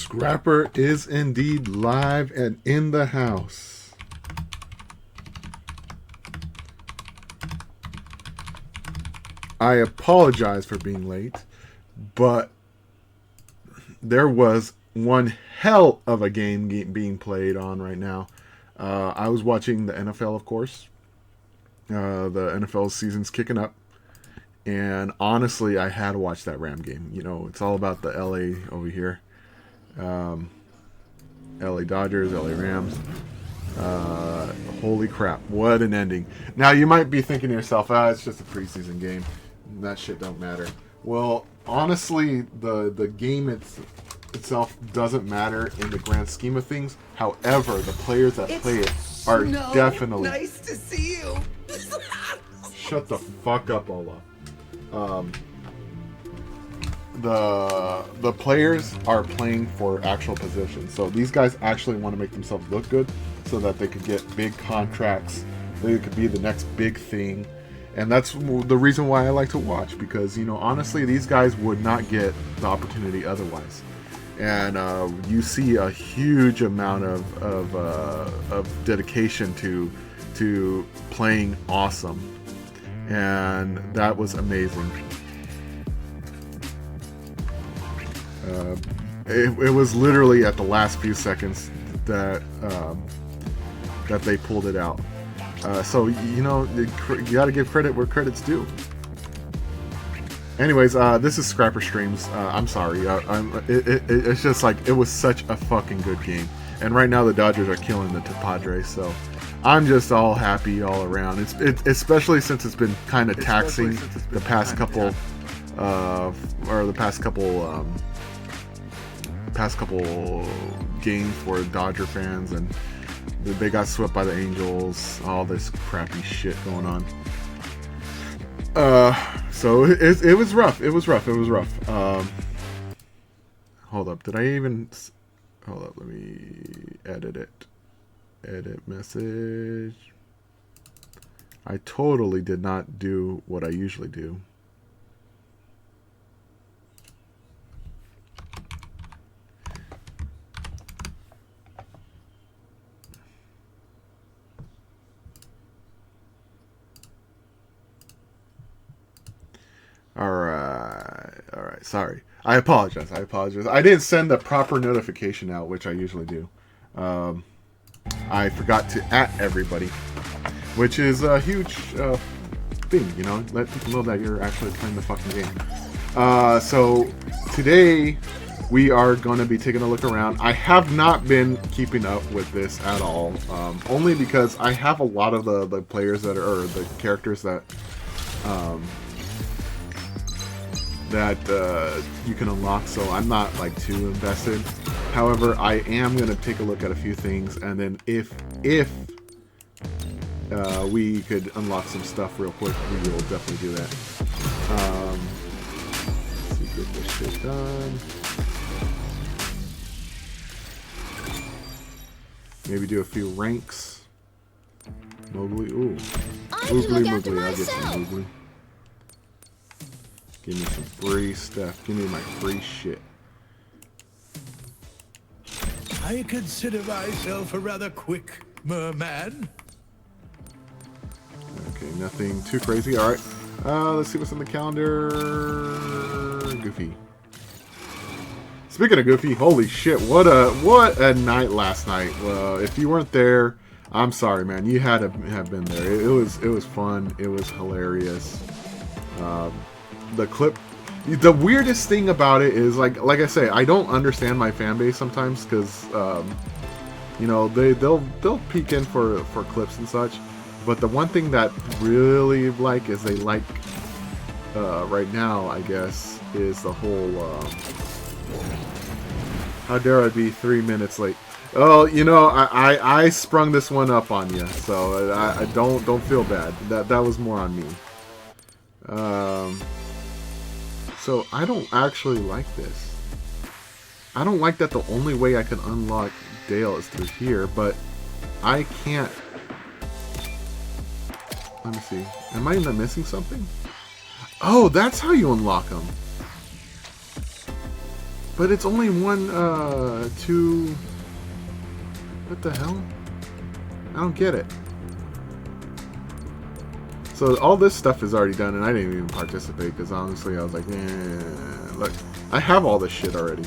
Scrapper is indeed live and in the house. I apologize for being late, but there was one hell of a game being played on right now. I was watching the NFL, of course. The NFL season's kicking up. And honestly, I had to watch that Ram game. You know, it's all about the LA over here. LA Dodgers, LA Rams. Holy crap, what an ending. Now, you might be thinking to yourself, it's just a preseason game. That shit don't matter. Well, honestly, the game itself doesn't matter in the grand scheme of things. However, the players that play it are definitely... Nice to see you. Shut the fuck up, Olaf. The players are playing for actual positions. So these guys actually want to make themselves look good so that they could get big contracts. They could be the next big thing. And that's the reason why I like to watch, because, you know, honestly, these guys would not get the opportunity otherwise. And you see a huge amount of dedication to playing awesome. And that was amazing. It was literally at the last few seconds that that they pulled it out. So, you know, you got to give credit where credit's due. Anyways, this is ScrapperStreams. I'm sorry. It's just like, it was such a fucking good game. And right now the Dodgers are killing the Padres, so I'm just all happy all around. Especially since it's been kind of taxing the past couple games for Dodger fans, and they got swept by the Angels. All this crappy shit going on. So it was rough. It was rough. Hold up. Did I even? Hold up. Let me edit it. Edit message. I totally did not do what I usually do. Alright, sorry. I apologize. I didn't send the proper notification out, which I usually do. I forgot to @ everybody, which is a huge thing, you know? Let people know that you're actually playing the fucking game. So, today, we are going to be taking a look around. I have not been keeping up with this at all, only because I have a lot of the players that are, or the characters that you can unlock, so I'm not like too invested. However, I am going to take a look at a few things, and then if we could unlock some stuff real quick, we will definitely do that. Let's see, get this shit done. Maybe do a few ranks. Mowgli, ooh. Oogly, I'll get some Oogly. Give me some free stuff. Give me my free shit. I consider myself a rather quick merman. Okay, nothing too crazy. Alright. Let's see what's on the calendar. Goofy. Speaking of Goofy, holy shit, what a night last night. If you weren't there, I'm sorry, man. You had to have been there. It was fun. It was hilarious. The clip, the weirdest thing about it is, like I say, I don't understand my fan base sometimes, because you know, they'll peek in for clips and such, but the one thing that really like is they like right now, I guess, is the whole how dare I be 3 minutes late. Oh, you know, I sprung this one up on you, so I don't feel bad. That was more on me. So I don't actually like this. I don't like that the only way I can unlock Dale is through here, but I can't. Let me see. Am I missing something? Oh, that's how you unlock them. But it's only one, two... What the hell? I don't get it. So all this stuff is already done, and I didn't even participate, because honestly I was like, eh, look, I have all this shit already.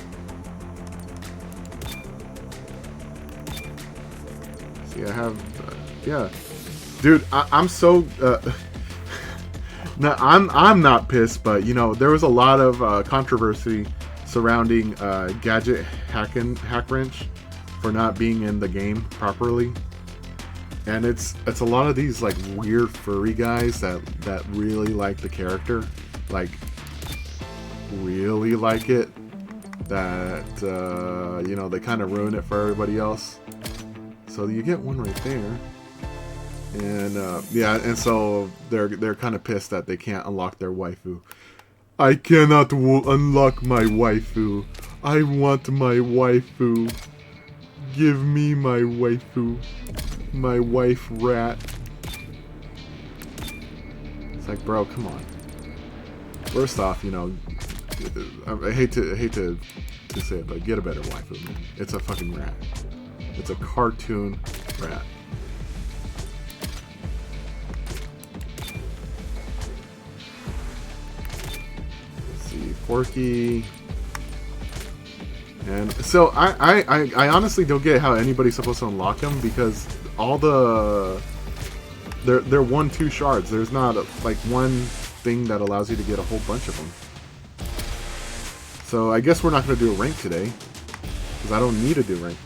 See, I have, yeah. Dude, I'm so, now, I'm not pissed, but, you know, there was a lot of controversy surrounding Gadget Hackwrench for not being in the game properly. And it's a lot of these like weird furry guys that really like the character, like really like it, that you know, they kind of ruin it for everybody else. So you get one right there, and yeah, and so they're kind of pissed that they can't unlock their waifu. I cannot unlock my waifu. I want my waifu. Give me my waifu. My wife rat. It's like, bro, come on. First off, you know, I hate to say it, but get a better waifu, man. It's a fucking rat. It's a cartoon rat. Let's see, Porky. And so I honestly don't get how anybody's supposed to unlock him, because all the they're 1-2 shards. There's not like one thing that allows you to get a whole bunch of them. So I guess we're not going to do a rank today, because I don't need to do rank.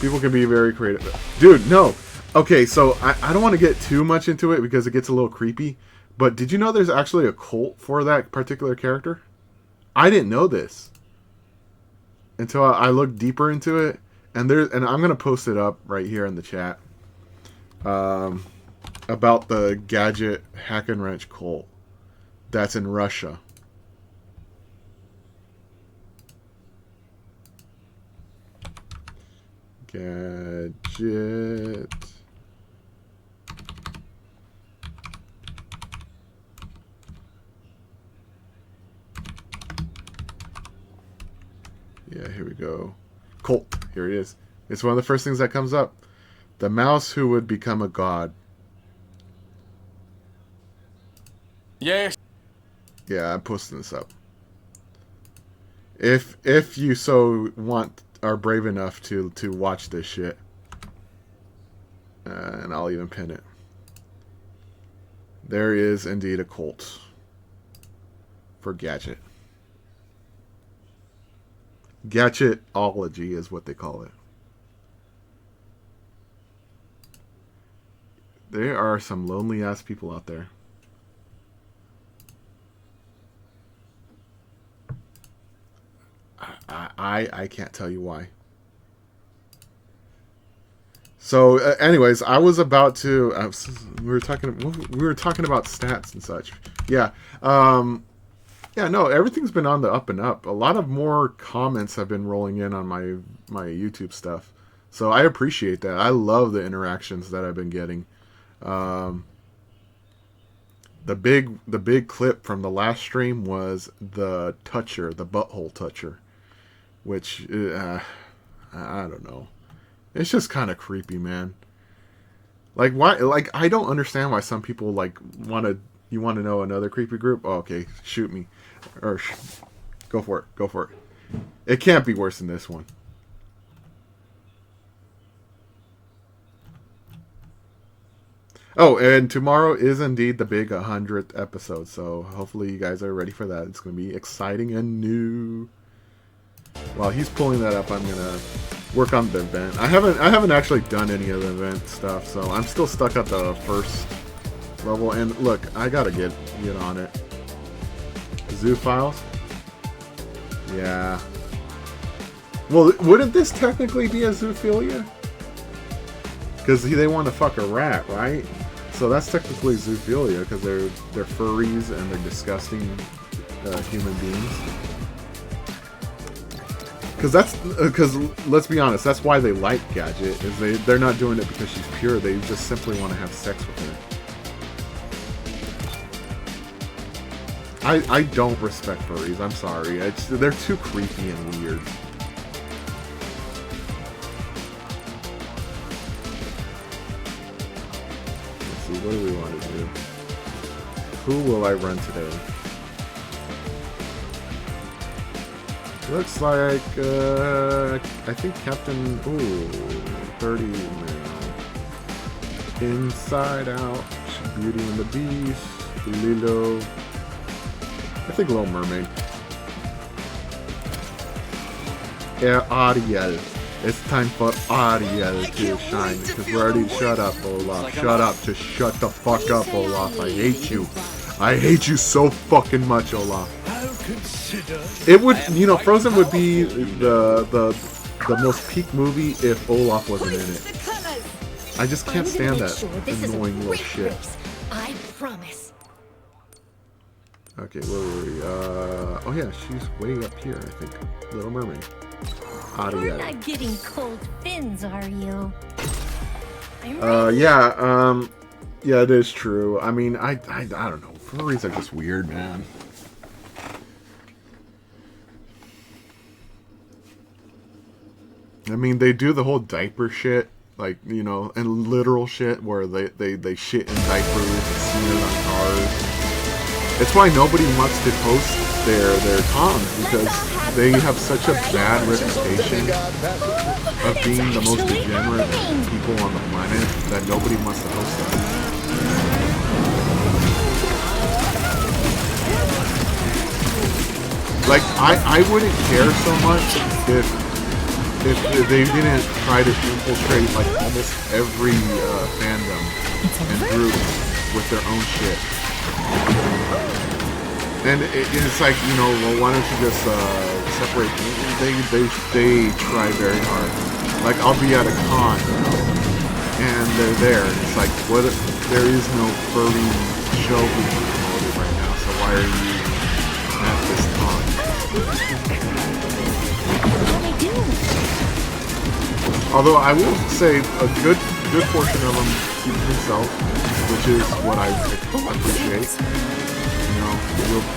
People can be very creative. Dude, no. Okay, so I don't want to get too much into it because it gets a little creepy. But did you know there's actually a cult for that particular character? I didn't know this until I looked deeper into it. And I'm gonna post it up right here in the chat about the Gadget Hackwrench cult that's in Russia. Gadget. Yeah, here we go. Cult. Here it is. It's one of the first things that comes up. The mouse who would become a god. Yes. Yeah, I'm posting this up. If you so are brave enough to watch this shit, and I'll even pin it. There is indeed a cult for Gadget. Gadgetology is what they call it. There are some lonely ass people out there. I can't tell you why. So, anyways, I was about to. We were talking about stats and such. Yeah. Yeah. No, everything's been on the up and up. A lot of more comments have been rolling in on my YouTube stuff. So I appreciate that. I love the interactions that I've been getting. The big clip from the last stream was the toucher, the butthole toucher, which I don't know. It's just kind of creepy, man. Like why? Like I don't understand why some people like you want to know another creepy group? Oh, okay, shoot me, or go for it. Go for it. It can't be worse than this one. Oh, and tomorrow is indeed the big 100th episode, so hopefully you guys are ready for that. It's going to be exciting and new. While he's pulling that up, I'm going to work on the event. I haven't actually done any of the event stuff, so I'm still stuck at the first level. And look, I got to get on it. Zoo files? Yeah. Well, wouldn't this technically be a zoophilia? Because they want to fuck a rat, right? So that's technically zoophilia, because they're furries and they're disgusting human beings. Because let's be honest, that's why they like Gadget. Is they're not doing it because she's pure. They just simply want to have sex with her. I don't respect furries. I'm sorry. They're too creepy and weird. Let's see. What do we want to do? Who will I run today? Looks like I think Captain. Ooh, 30 now. Inside Out, Beauty and the Beast, Lilo. I think Little Mermaid. Yeah, Ariel. It's time for Ariel to shine. Because we're already... Shut up, Olaf. Shut up. Just shut the fuck up, Olaf. I hate you. I hate you so fucking much, Olaf. It would... You know, Frozen would be the most peak movie if Olaf wasn't in it. I just can't stand that annoying little shit. I promise. Okay, where were we? Oh yeah, she's way up here, I think. Little Mermaid. You're not getting cold fins, are you? Yeah, yeah, it is true. I mean, I don't know. Furries are just weird, man. I mean, they do the whole diaper shit. Like, you know, and literal shit where they shit in diapers and smear it on cars. It's why nobody wants to post their toms, because they have such a bad reputation of being the most degenerate people on the planet that nobody wants to post them. Like, I wouldn't care so much if they didn't try to infiltrate like almost every fandom and group with their own shit. And it's like, you know, well, why don't you just separate? They try very hard. Like, I'll be at a con, you know, and they're there. And it's like, what? There is no furry show being promoted right now, so why are you at this con? Although I will say a good portion of them keep to themselves, which is what I appreciate. You know,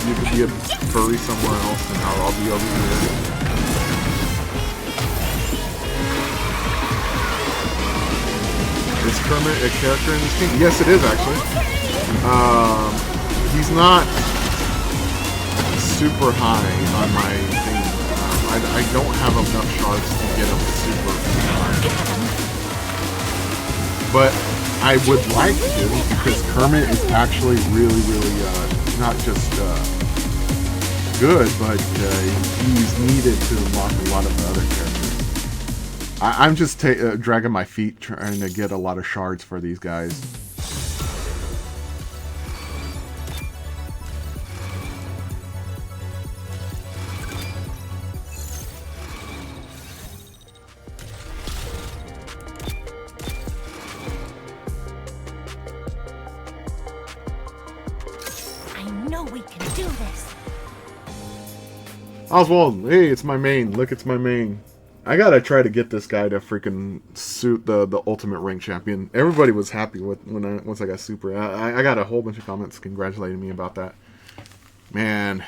you could be a furry somewhere else, and I'll be over here. Is Kermit a character in this game? Yes, it is actually. He's not super high on my thing. I don't have enough shards to get him super high. But I would like to, because Kermit is actually really, not just good, but he's needed to unlock a lot of the other characters. I'm just dragging my feet trying to get a lot of shards for these guys. Oswald, hey, it's my main. Look, it's my main. I gotta try to get this guy to freaking suit the ultimate rank champion. Everybody was happy with once I got super. I got a whole bunch of comments congratulating me about that. Man,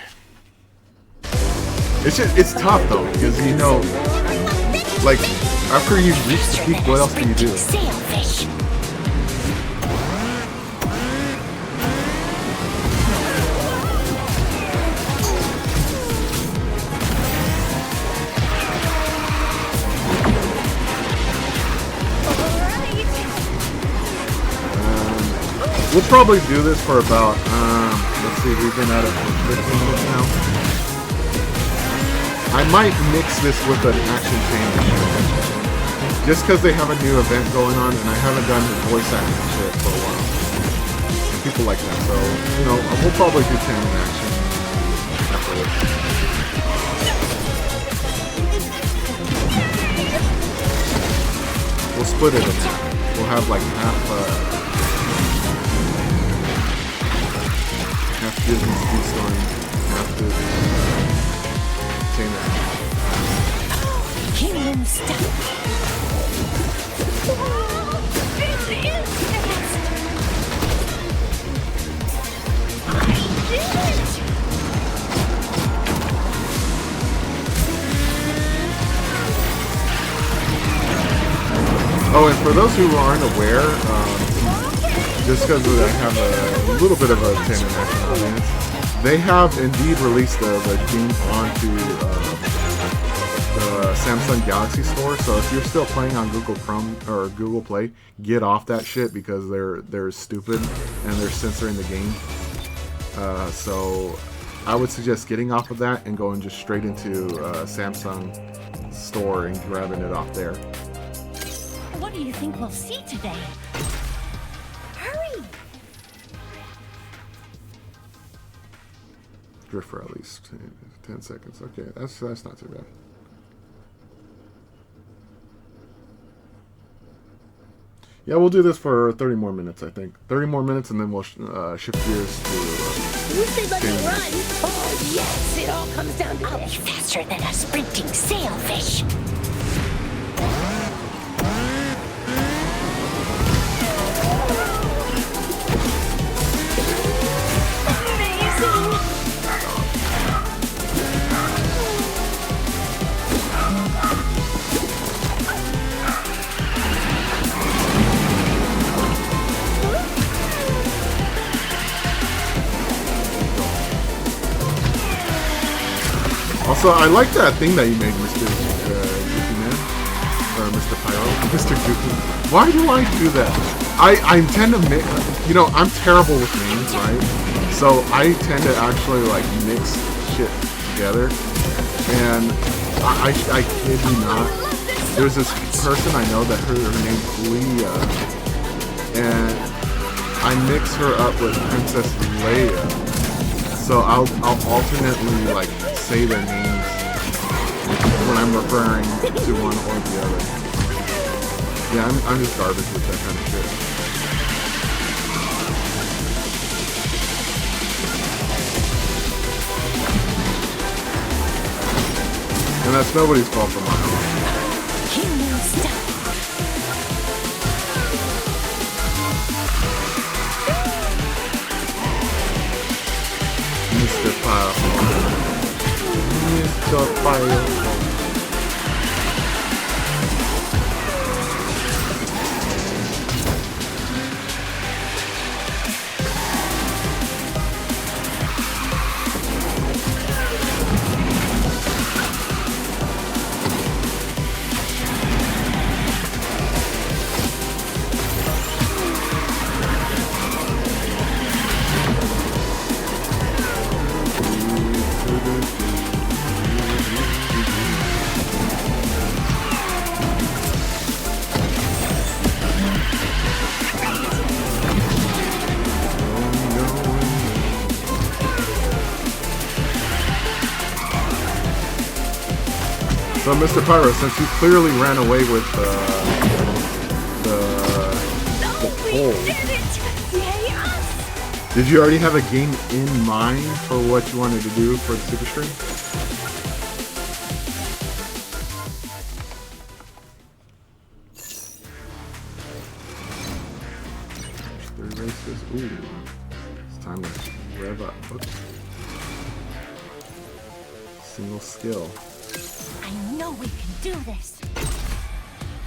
it's tough though, because you know, like after you reach the peak, what else can you do? We'll probably do this for about, let's see, we've been at it for 15 minutes now. I might mix this with an action chain. Just because they have a new event going on, and I haven't done voice acting shit for a while. And people like that, so, you know, we'll probably do 10 in action afterwards. We'll split it in half. We'll have like half, Disney Speedstorm, half Disney. Same action. Kingdom stuff. I did it! Oh, and for those who aren't aware, just because I have a little bit of a international audience, they have indeed released the game onto the Samsung Galaxy Store. So if you're still playing on Google Chrome or Google Play, get off that shit because they're stupid and they're censoring the game. So I would suggest getting off of that and going just straight into Samsung Store and grabbing it off there. What do you think we'll see today? Hurry! Drift for at least 10 seconds. Okay, that's not too bad. Yeah, we'll do this for 30 more minutes, I think. 30 more minutes, and then we'll shift gears to... You said let me run! Oh, yes! It all comes down to I'll be faster than a sprinting sailfish! Also, I like that thing that you made, Mr. Goofy Man. Or Mr. Pyro. Mr. Goofy. Why do I do that? I tend to make... You know, I'm terrible with names, right? So I tend to actually, like, mix shit together. And I kid you not. There's this person I know that her name's Leah. And I mix her up with Princess Leia. So I'll alternately, like, say their names when I'm referring to one or the other. Yeah, I'm just garbage with that kind of shit. And that's nobody's fault for my own. Mr. Pyle. Mr. Pyle. So, Mr. Pyro, since you clearly ran away with the pole, did you already have a game in mind for what you wanted to do for the Super Stream? Three races. Ooh, it's time to rev up. Oops. Single skill. I know we can do this.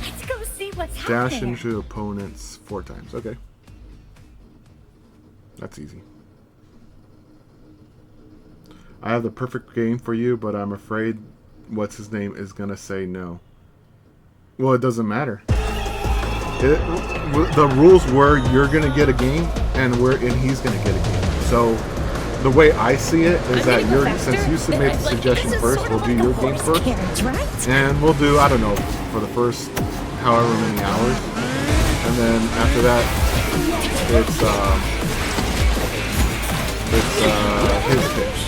Let's go see what's out Dash there. into opponents 4 times. Okay. That's easy. I have the perfect game for you, but I'm afraid what's his name is gonna say no. Well, it doesn't matter. The rules were you're gonna get a game and he's gonna get a game. So the way I see it is that since you submit the suggestion first, we'll do your game first, and we'll do, I don't know, for the first however many hours, and then after that, it's his pitch.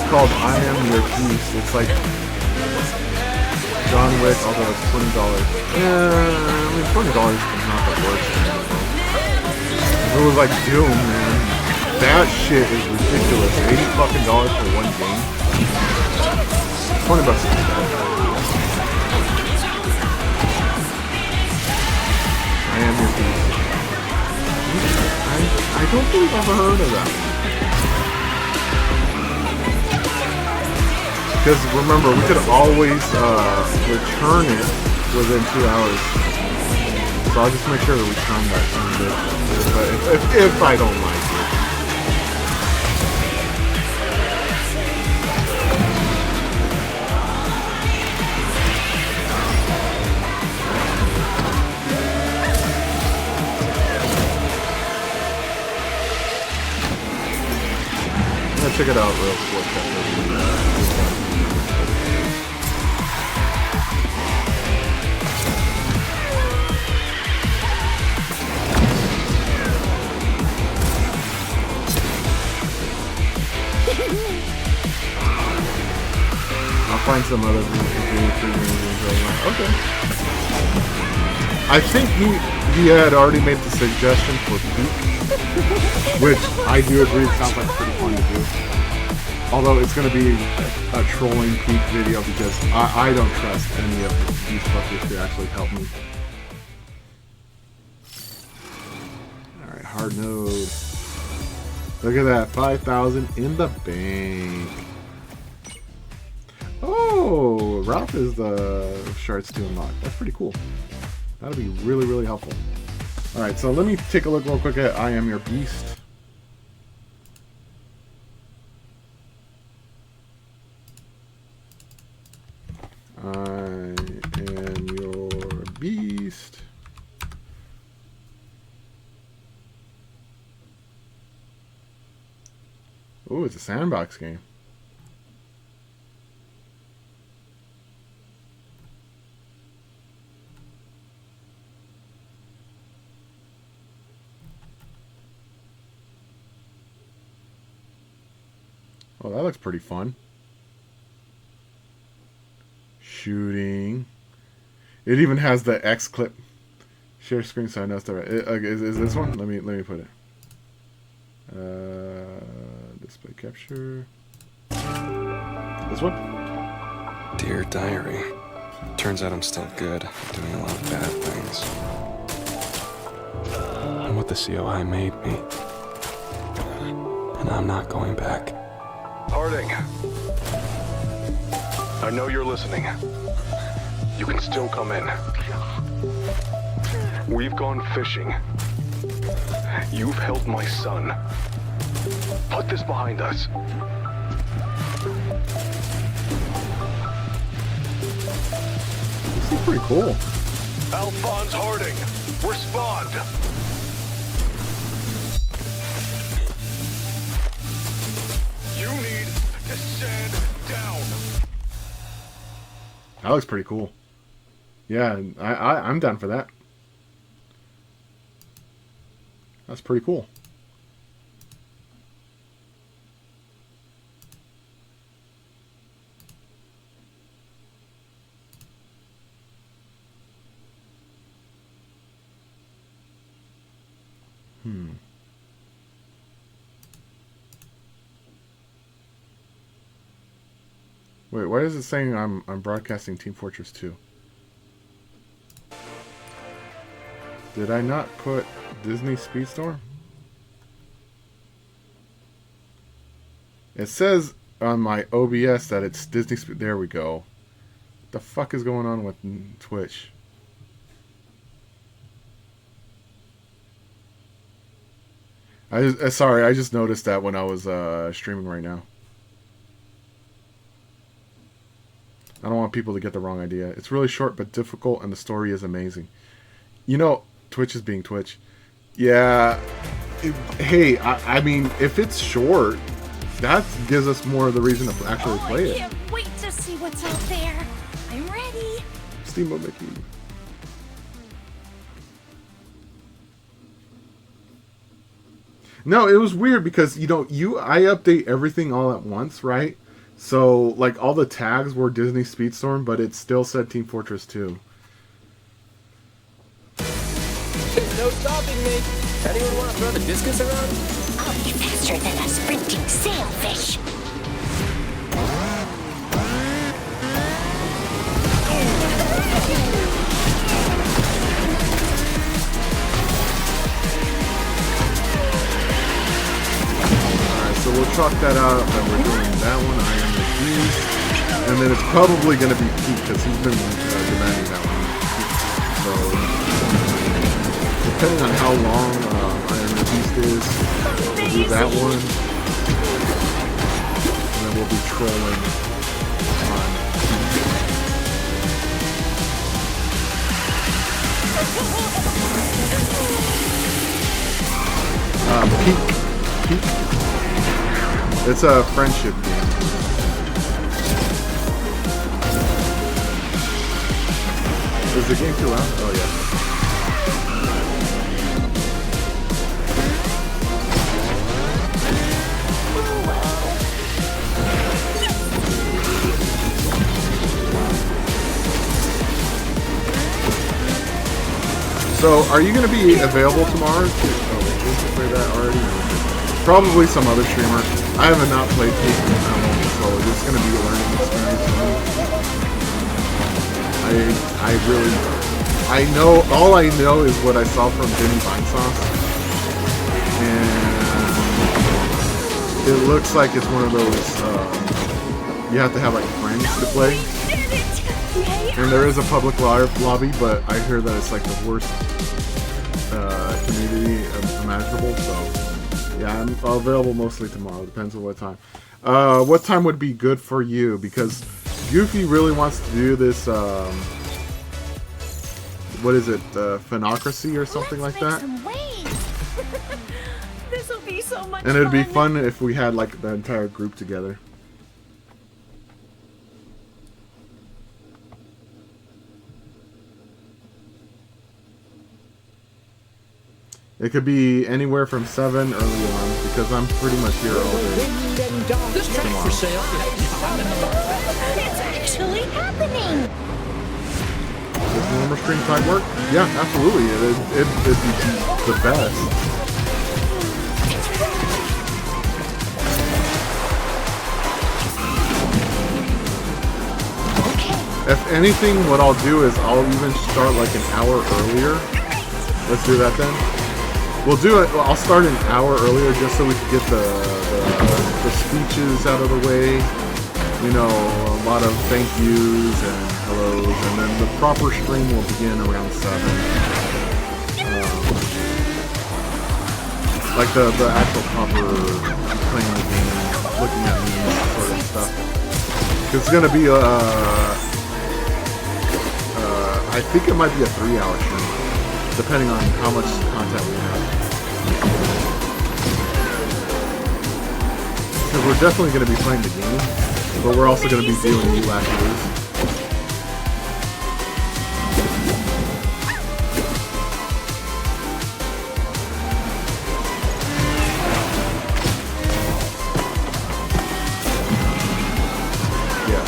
called I Am Your Beast. It's like John Wick, although it's $20. Yeah, I mean $20 is not the worst. If it was like Doom, man, that shit is ridiculous. $80 fucking for one game. $20 is bad. I Am Your Beast. I don't believe I've ever heard of that. Because remember, we could always return it within 2 hours. So I'll just make sure to return that if I don't like it. I'm gonna check it out real quick. I'll find some other okay. I think he had already made the suggestion for Peak, which I do agree sounds like pretty fun to do. Although it's going to be a trolling Peak video because I don't trust any of these fuckers to actually help me. Alright, hard node. Look at that, 5,000 in the bank. Oh, Ralph is the shards to unlock. That's pretty cool. That'll be really, really helpful. Alright, so let me take a look real quick at I Am Your Beast. I Am Your Beast. Oh, it's a sandbox game. Oh, that looks pretty fun. Shooting. It even has the X clip. Share screen so I know stuff. Is this one? Let me put it. Display capture. This one? Dear Diary. Turns out I'm still good at doing a lot of bad things. I'm what the COI made me. And I'm not going back. Harding. I know you're listening. You can still come in. We've gone fishing. You've held my son. Put this behind us. This is pretty cool. Alphonse Harding, respond. You need to stand down. That looks pretty cool. Yeah, I'm down for that. That's pretty cool. Wait, why is it saying I'm broadcasting Team Fortress 2? Did I not put Disney Speedstorm? It says on my OBS that it's Disney Speed. There we go. What the fuck is going on with Twitch? Sorry, I just noticed that when I was streaming right now. I don't want people to get the wrong idea. It's really short but difficult, and the story is amazing. You know, Twitch is being Twitch. Yeah. Hey, I mean, if it's short, that gives us more of the reason to actually play it. I can't wait to see what's out there. I'm ready. Steamboat Mickey. No, it was weird because, you know, I update everything all at once, right? So, like, all the tags were Disney Speedstorm, but it still said Team Fortress 2. There's no stopping me. Anyone want to throw the discus around? I'll be faster than a sprinting sailfish. So we'll chalk that out, and we're doing that one, I Am the Beast. And then it's probably going to be Pete, because he's been demanding that one. So, depending on how long I Am the Beast is, we'll do that one. And then we'll be trolling on Pete. It's a friendship game. Is the game too loud? Oh yeah. So, are you going to be available tomorrow? Oh, wait, did you play that already? Probably some other streamer. I have not played Pete in that long, so it's going to be a learning experience for me. I know, all I know is what I saw from Jimmy Vinesauce. And it looks like it's one of those, you have to have like friends to play. And there is a public lobby, but I hear that it's like the worst community imaginable, so yeah, I'm available mostly tomorrow. Depends on what time. What time would be good for you? Because Goofy really wants to do this, what is it, Phenocracy or something like that? This'll be so much And it'd be fun. fun if we had like the entire group together. It could be anywhere from 7 early on, because I'm pretty much here all day. This track for sale. It's actually happening. Does normal stream time work? Yeah, absolutely. It'd be the best. If anything, what I'll do is I'll even start like an hour earlier. Let's do that then. We'll do it. I'll start an hour earlier just so we can get the speeches out of the way. You know, a lot of thank yous and hellos, and then the proper stream will begin around 7. Like the actual proper playing the game, looking at me, sort of stuff. 'Cause it's gonna be I think it might be a 3-hour stream, depending on how much content we have. Because we're definitely going to be playing the game, but we're also going to be doing new activities. Yeah.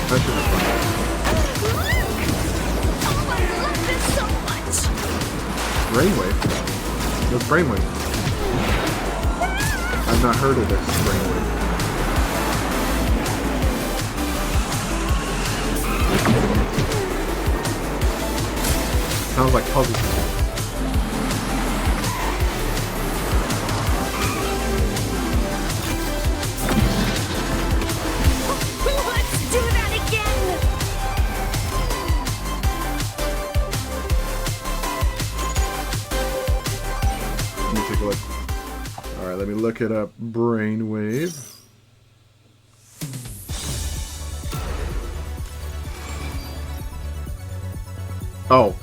That should be fun. Brainwave? What's Brainwave? I've not heard of this Brainwave. Sounds like puzzle. Let's do that again. Let me take a look. Alright, let me look it up. Brainwave. Oh.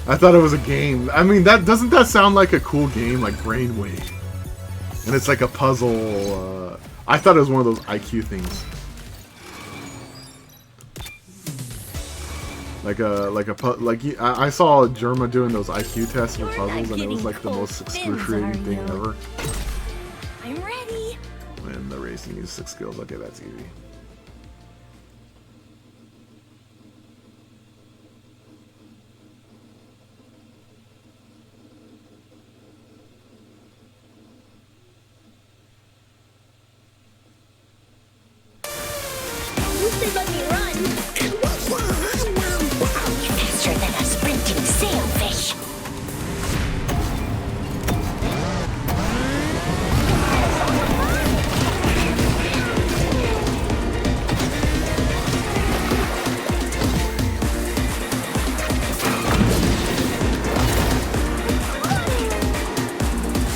I thought it was a game. I mean, doesn't that sound like a cool game, like Brainwave? And it's like a puzzle. I thought it was one of those IQ things. I saw Germa doing those IQ tests for puzzles, and it was like the most excruciating thing ever. I'm ready. race and use 6 skills. Okay, that's easy. You said let me run. Faster than a sprinting sailfish.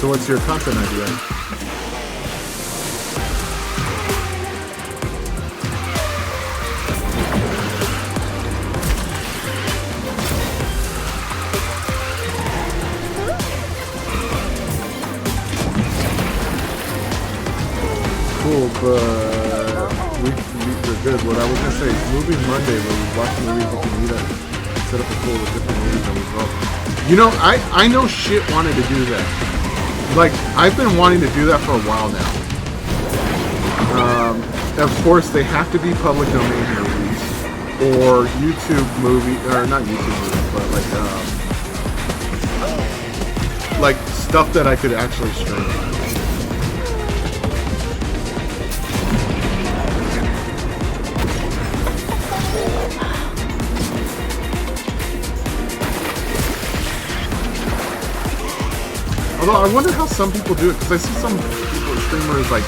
So what's your content idea? Cool, but we're good. What I was gonna say is Movie Monday, where we watch movies, we can meet up, set up a pool with different movies, and we go. You know, I know shit wanted to do that. Like, I've been wanting to do that for a while now. Of course, they have to be public domain movies or YouTube movie, or not YouTube movies, but like stuff that I could actually stream. Although I wonder how some people do it, because I see some people, streamers like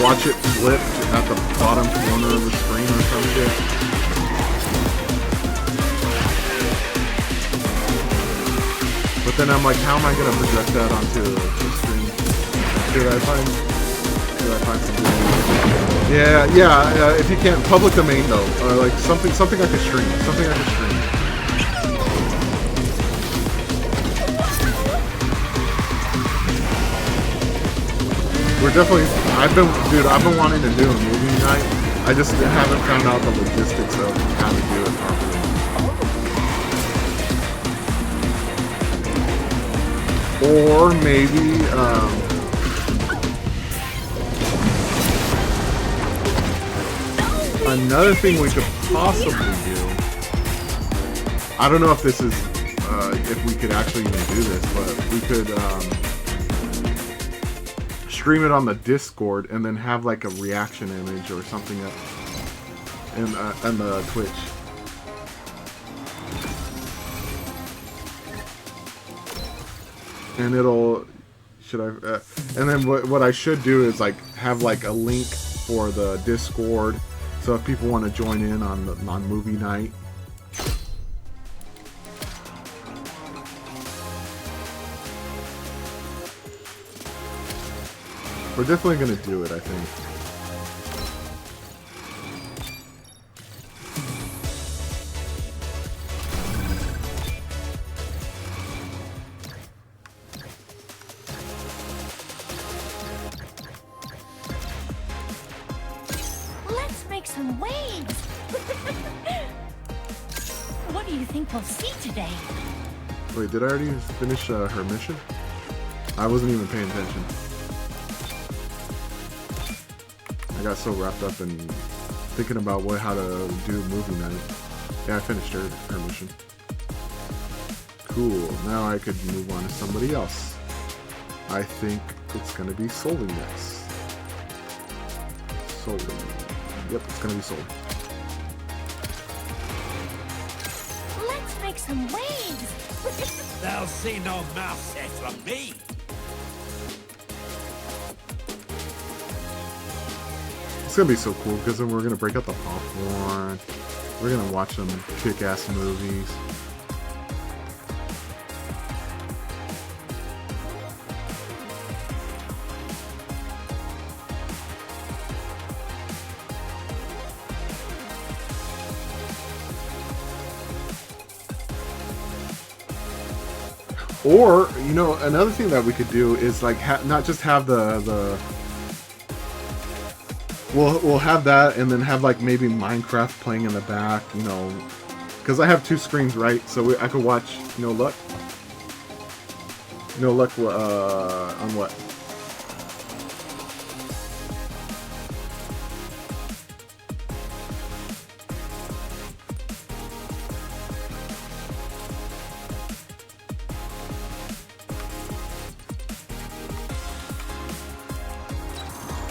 watch it flipped at the bottom corner of the screen or some shit. But then I'm like, how am I gonna project that onto the screen? Should I find something? Yeah. If you can't, public domain though, like something I could stream. We're definitely, I've been wanting to do a movie night. I just haven't found out the logistics of how to do it properly. Or maybe, another thing we could possibly do, I don't know if this is, if we could actually even do this, but we could, stream it on the Discord and then have like a reaction image or something up in the Twitch. And it'll, and then what I should do is like have like a link for the Discord, so if people want to join in on movie night. We're definitely going to do it, I think. Let's make some waves. What do you think we'll see today? Wait, did I already finish her mission? I wasn't even paying attention. I got so wrapped up in thinking about how to do movie night. Yeah, I finished her mission. Cool. Now I could move on to somebody else. I think it's gonna be Sully next. Sully. Yep, it's gonna be Sully. Let's make some waves. They'll see no mercy from me. It's gonna be so cool because then we're gonna break out the popcorn. We're gonna watch some kick-ass movies. Or, you know, another thing that we could do is like not just have the we'll have that and then have like maybe Minecraft playing in the back, you know, because I have two screens, right? So I could watch No Luck on what?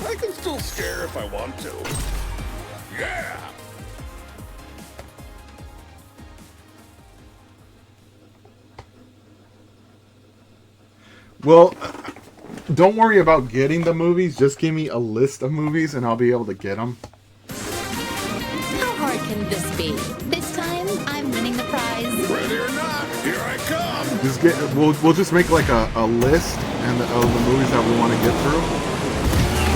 I can still scare if I want to. Yeah! Well, don't worry about getting the movies. Just give me a list of movies and I'll be able to get them. How hard can this be? This time, I'm winning the prize. Ready or not, here I come! Just get. We'll just make like a list and of the movies that we want to get through.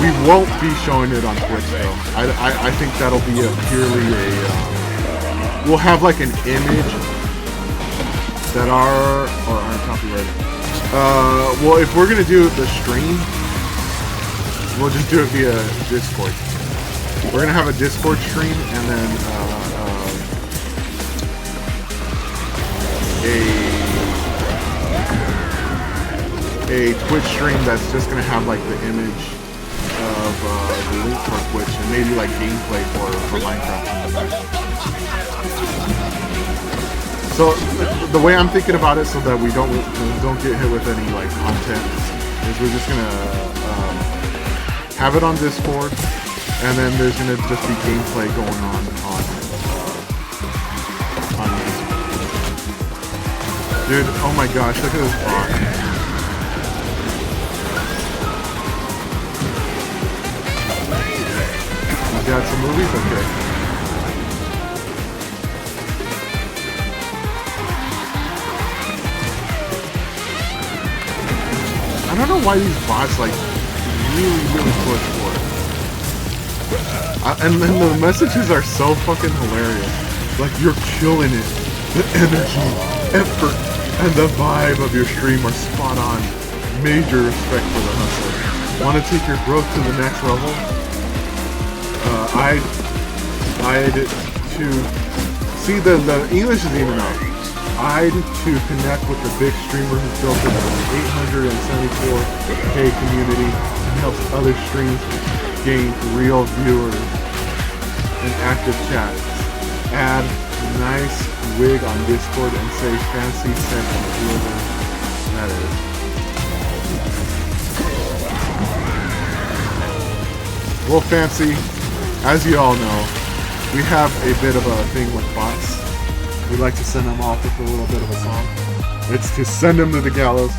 We won't be showing it on Twitch though. I think that'll be purely a. We'll have like an image that aren't copyrighted. Well, if we're gonna do the stream, we'll just do it via Discord. We're gonna have a Discord stream and then a Twitch stream that's just gonna have like the image of the link for Twitch and maybe like gameplay for Minecraft. So the way I'm thinking about it, so that we don't get hit with any like content, is we're just gonna have it on Discord, and then there's gonna just be gameplay going on Dude, oh my gosh, look at this bot. You got some movies? Okay. I don't know why these bots like really push for it. And then the messages are so fucking hilarious. Like, you're killing it. The energy, effort, and the vibe of your stream are spot on. Major respect for the hustle. Want to take your growth to the next level? I'd to see the English isn't even up. I'd to connect with the big streamer who built an 874K community and helps other streams gain real viewers and active chats. Add nice wig on Discord and say fancy sex on whoever that is. Well, Fancy, as you all know, we have a bit of a thing with bots. We like to send them off with a little bit of a song. It's to send them to the gallows,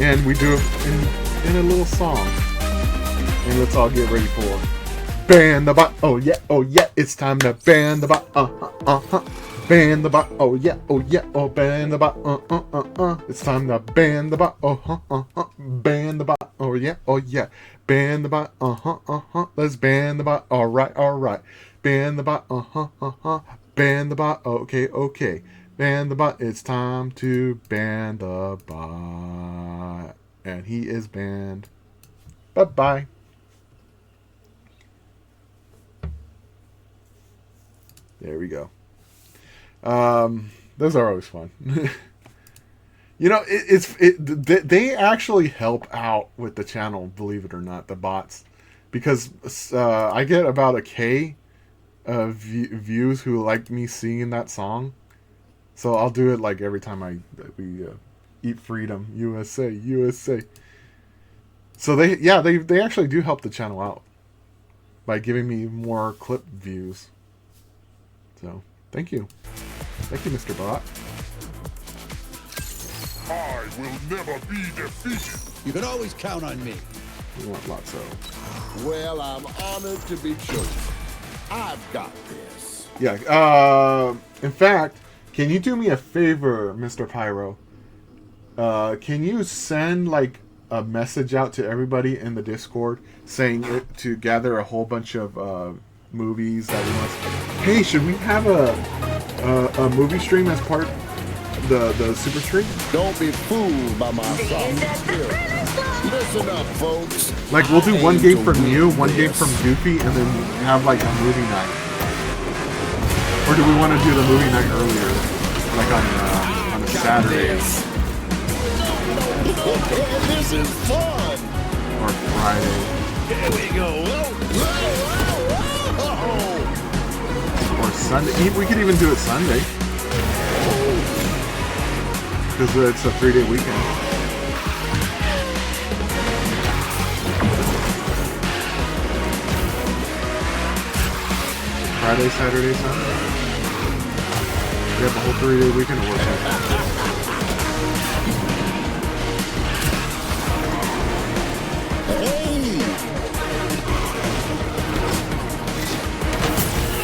and we do it in a little song. And let's all get ready for ban the bot. Oh yeah, it's time to ban the bot. Ban the bot. Oh yeah, ban the bot. It's time to ban the bot. Ban the bot. Oh yeah, ban the bot. Let's ban the bot. All right. Ban the bot. Ban the bot. Okay. Ban the bot. It's time to ban the bot. And he is banned. Bye-bye. There we go. Those are always fun. You know, they actually help out with the channel, believe it or not, the bots. Because I get about a K of views who like me singing that song. So I'll do it like every time we eat freedom, USA. So they actually do help the channel out by giving me more clip views. So thank you, Mr. Bot. I will never be defeated. You can always count on me. We want lots of. Well, I'm honored to be chosen. I've got this. Yeah. In fact, can you do me a favor, Mr. Pyro? Can you send like a message out to everybody in the Discord saying it to gather a whole bunch of movies that we must. Hey, should we have a movie stream as part of the super stream? Don't be fooled by my soft spirit. Listen up, folks. Like, we'll do one game from you, one game from Goofy, and then have like a movie night. Or do we want to do the movie night earlier, like on a Saturday? This is fun. Or Friday. Here we go. Or Sunday. We could even do it Sunday. Because it's a 3-day weekend. Friday, Saturday, Sunday. We have a whole 3-day weekend to work with. Hey!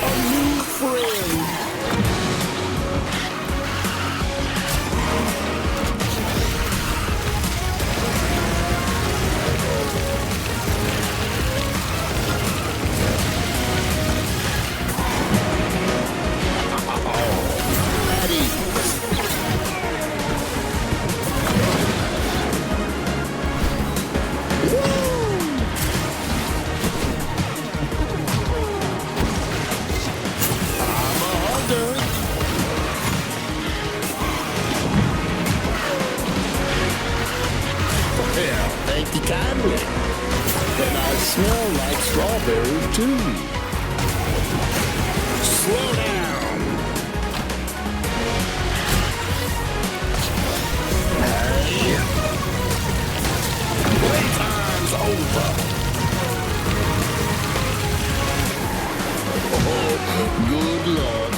A new friend! Thank you kindly. And I smell like strawberries too. Slow down. Hey. Playtime's over. Oh, good Lord.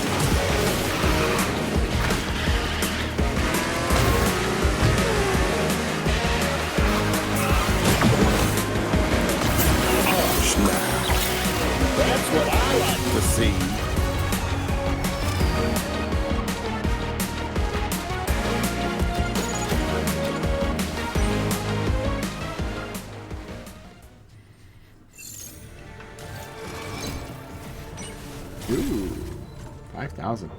That's what I like to see. Ooh, 5,000.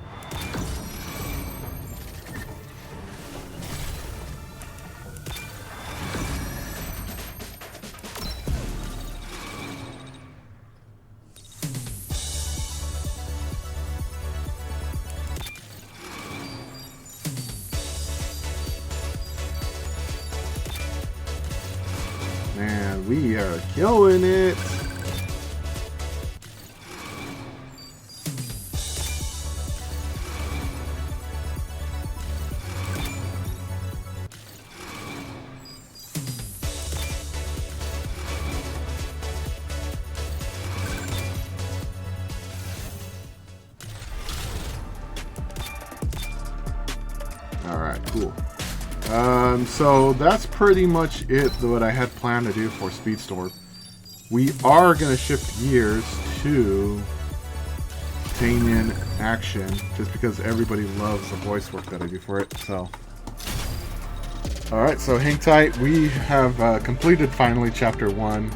Man, we are killing it. Alright, cool. So that's pretty much it, what I had planned to do for Speedstorm. We are going to shift gears to Taimanina Action, just because everybody loves the voice work that I do for it. So, alright, so hang tight. We have completed finally Chapter 1.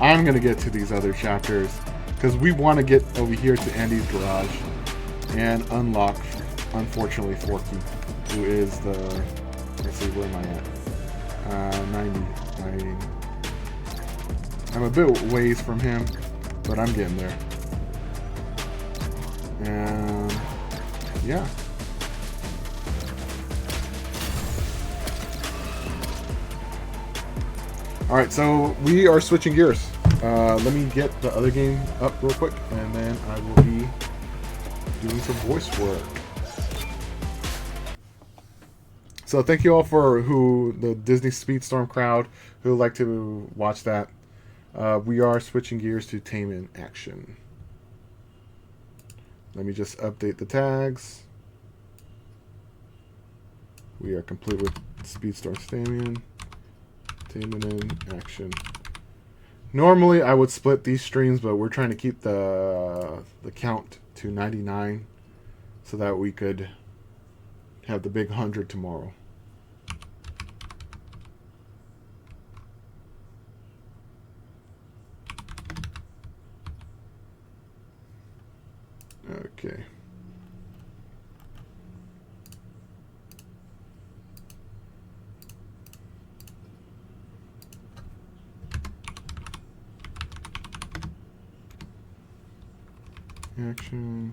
I'm going to get to these other chapters, because we want to get over here to Andy's garage and unlock, unfortunately, Forky, who is the... Let's see, where am I at? 90. I'm a bit ways from him, but I'm getting there. And yeah. Alright, so we are switching gears. Let me get the other game up real quick, and then I will be doing some voice work. So thank you all for the Disney Speedstorm crowd who like to watch that. We are switching gears to Taimanina Action. Let me just update the tags. We are complete with Speedstorm Stadium. Taimanina Action. Normally I would split these streams, but we're trying to keep the count to 99 so that we could have the big 100 tomorrow. Okay. Action.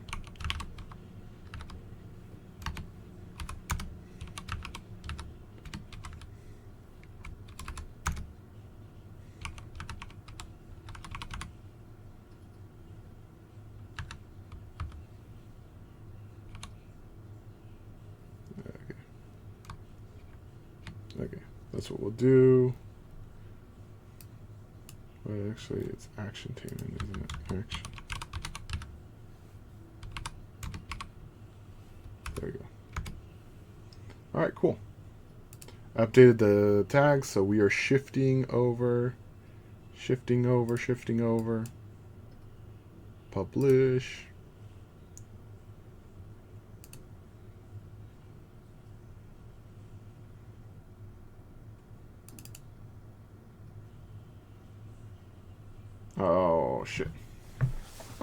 Okay, that's what we'll do. But actually, it's Action Taimanina, isn't it? Action. Alright, cool. Updated the tags, so we are shifting over. Shifting over. Publish. Oh shit!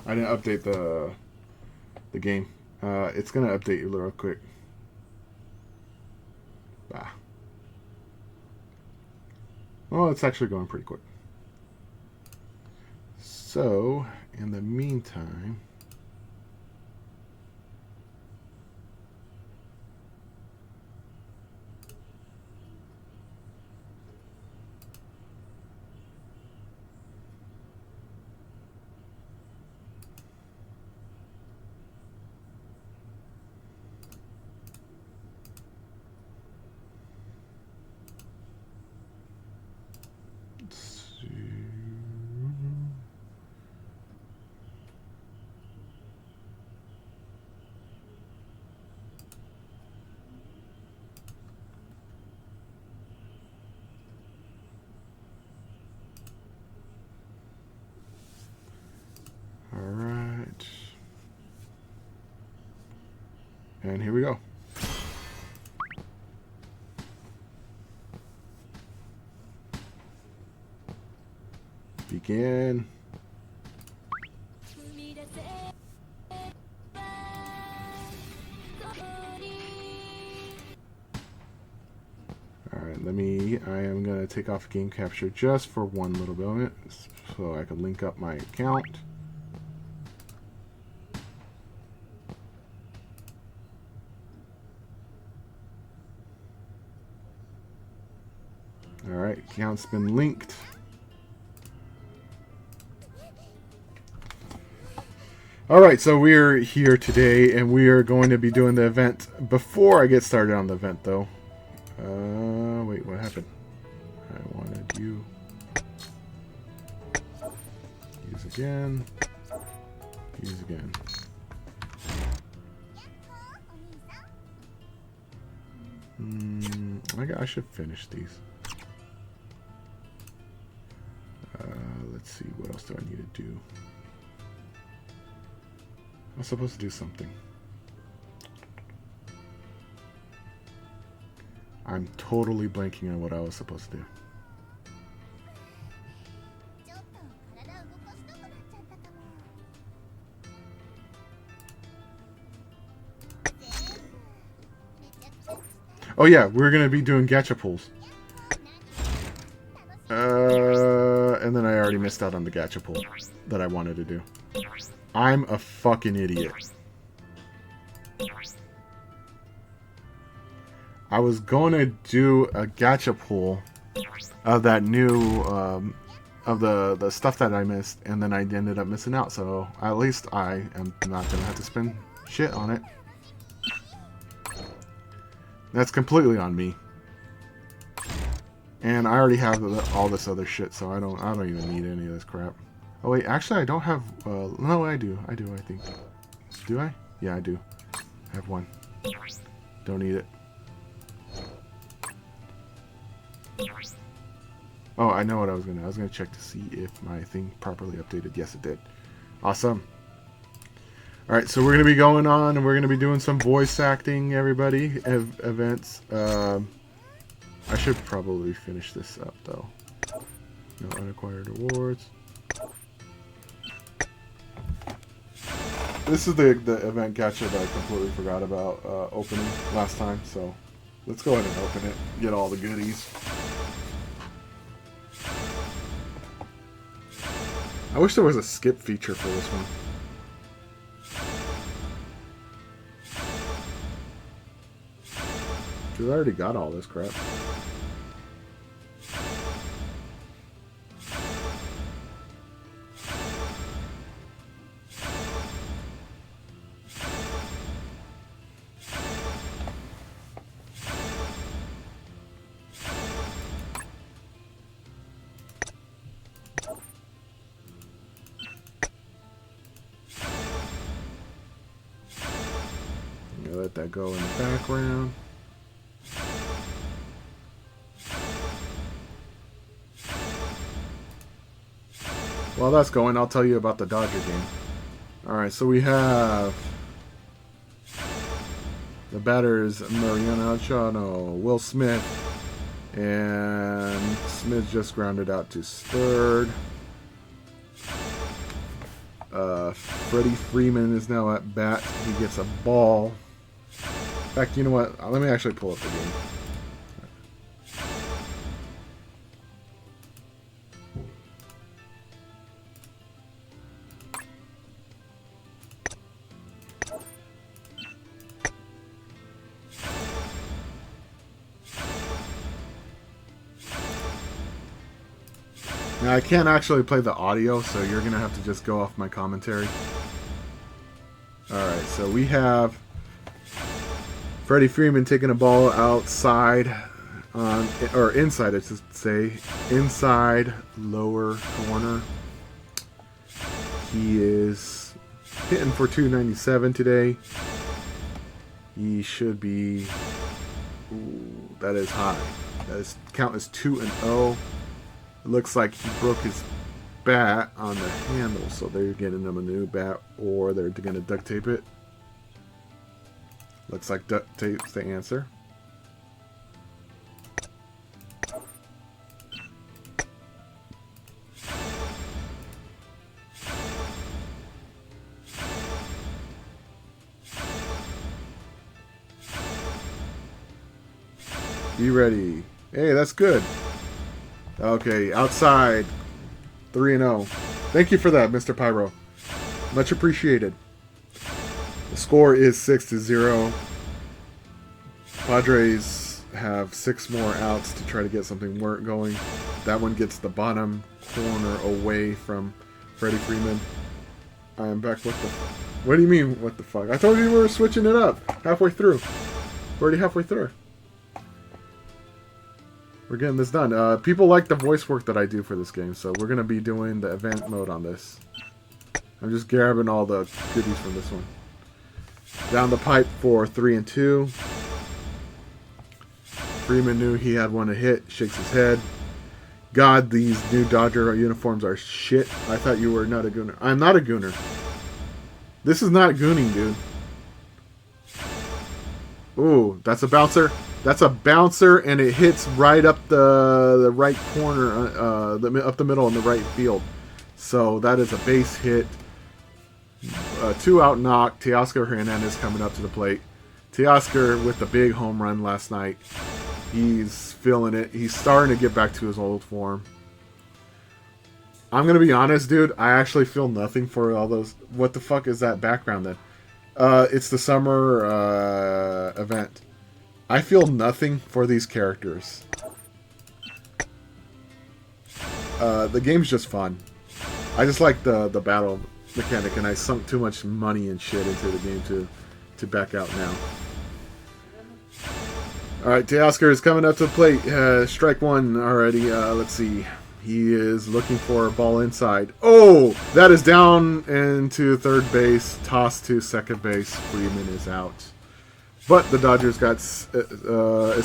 I didn't update the game. It's gonna update you real quick. Ah. Well, it's actually going pretty quick. So, in the meantime, alright. And here we go. Begin. Alright, I am going to take off game capture just for one little moment so I can link up my account. Alright, account's been linked. Alright, so we're here today and we are going to be doing the event. Before I get started on the event though, wait, what happened? I wanted you. Use again. Use again. I should finish these. Let's see, what else do I need to do? I'm supposed to do something. I'm totally blanking on what I was supposed to do. Oh yeah, we're gonna be doing gacha pulls. And then I already missed out on the gacha pull that I wanted to do. I'm a fucking idiot. I was going to do a gacha pull of that new, of the stuff that I missed, and then I ended up missing out, so at least I am not going to have to spend shit on it. That's completely on me. And I already have all this other shit, so I don't even need any of this crap. Oh wait, actually I don't have, no I do, I think. Do I? Yeah, I do. I have one. Don't need it. Oh, I know what I was gonna check to see if my thing properly updated. Yes, it did. Awesome. Alright, so we're gonna be going on and we're gonna be doing some voice acting, everybody, events. I should probably finish this up though. No unacquired awards. This is the event gacha that I completely forgot about opening last time, so let's go ahead and open it, get all the goodies. I wish there was a skip feature for this one. Because I already got all this crap. Let that go in the background. While that's going, I'll tell you about the Dodger game. Alright, so we have the batters Mariano Achano, Will Smith, and Smith just grounded out to third. Freddie Freeman is now at bat. He gets a ball. In fact, you know what? Let me actually pull up the game. Now, I can't actually play the audio, so you're going to have to just go off my commentary. Alright, so we have Freddie Freeman taking a ball outside, or inside, I should say, inside lower corner. He is hitting for 297 today. He should be, ooh, that is high. That is, count as 2-0. It looks like he broke his bat on the handle, so they're getting him a new bat, or they're going to duct tape it. Looks like duct tape's the answer. Be ready. Hey, that's good. Okay, outside. 3-0. Thank you for that, Mr. Pyro. Much appreciated. The score is 6-0. Padres have 6 more outs to try to get something going. That one gets the bottom corner away from Freddie Freeman. I am back with the... What do you mean, what the fuck? I told you we were switching it up halfway through. We're already halfway through. We're getting this done. People like the voice work that I do for this game, so we're going to be doing the event mode on this. I'm just grabbing all the goodies from this one. Down the pipe for 3-2. Freeman knew he had one to hit, shakes his head. God, these new Dodger uniforms are shit. I thought you were not a gooner. I'm not a gooner. This is not gooning, dude. Ooh, that's a bouncer. That's a bouncer, and it hits right up the right corner, up the middle in the right field. So that is a base hit. 2-out knock. Teoscar Hernandez coming up to the plate. Teoscar with the big home run last night. He's feeling it. He's starting to get back to his old form. I'm going to be honest, dude. I actually feel nothing for all those. What the fuck is that background then? It's the summer event. I feel nothing for these characters. The game's just fun. I just like the battle mechanic, and I sunk too much money and shit into the game to back out now. Alright, Teoscar is coming up to the plate. Strike one already. Let's see. He is looking for a ball inside. Oh! That is down into third base. Tossed to second base. Freeman is out. But the Dodgers got, it's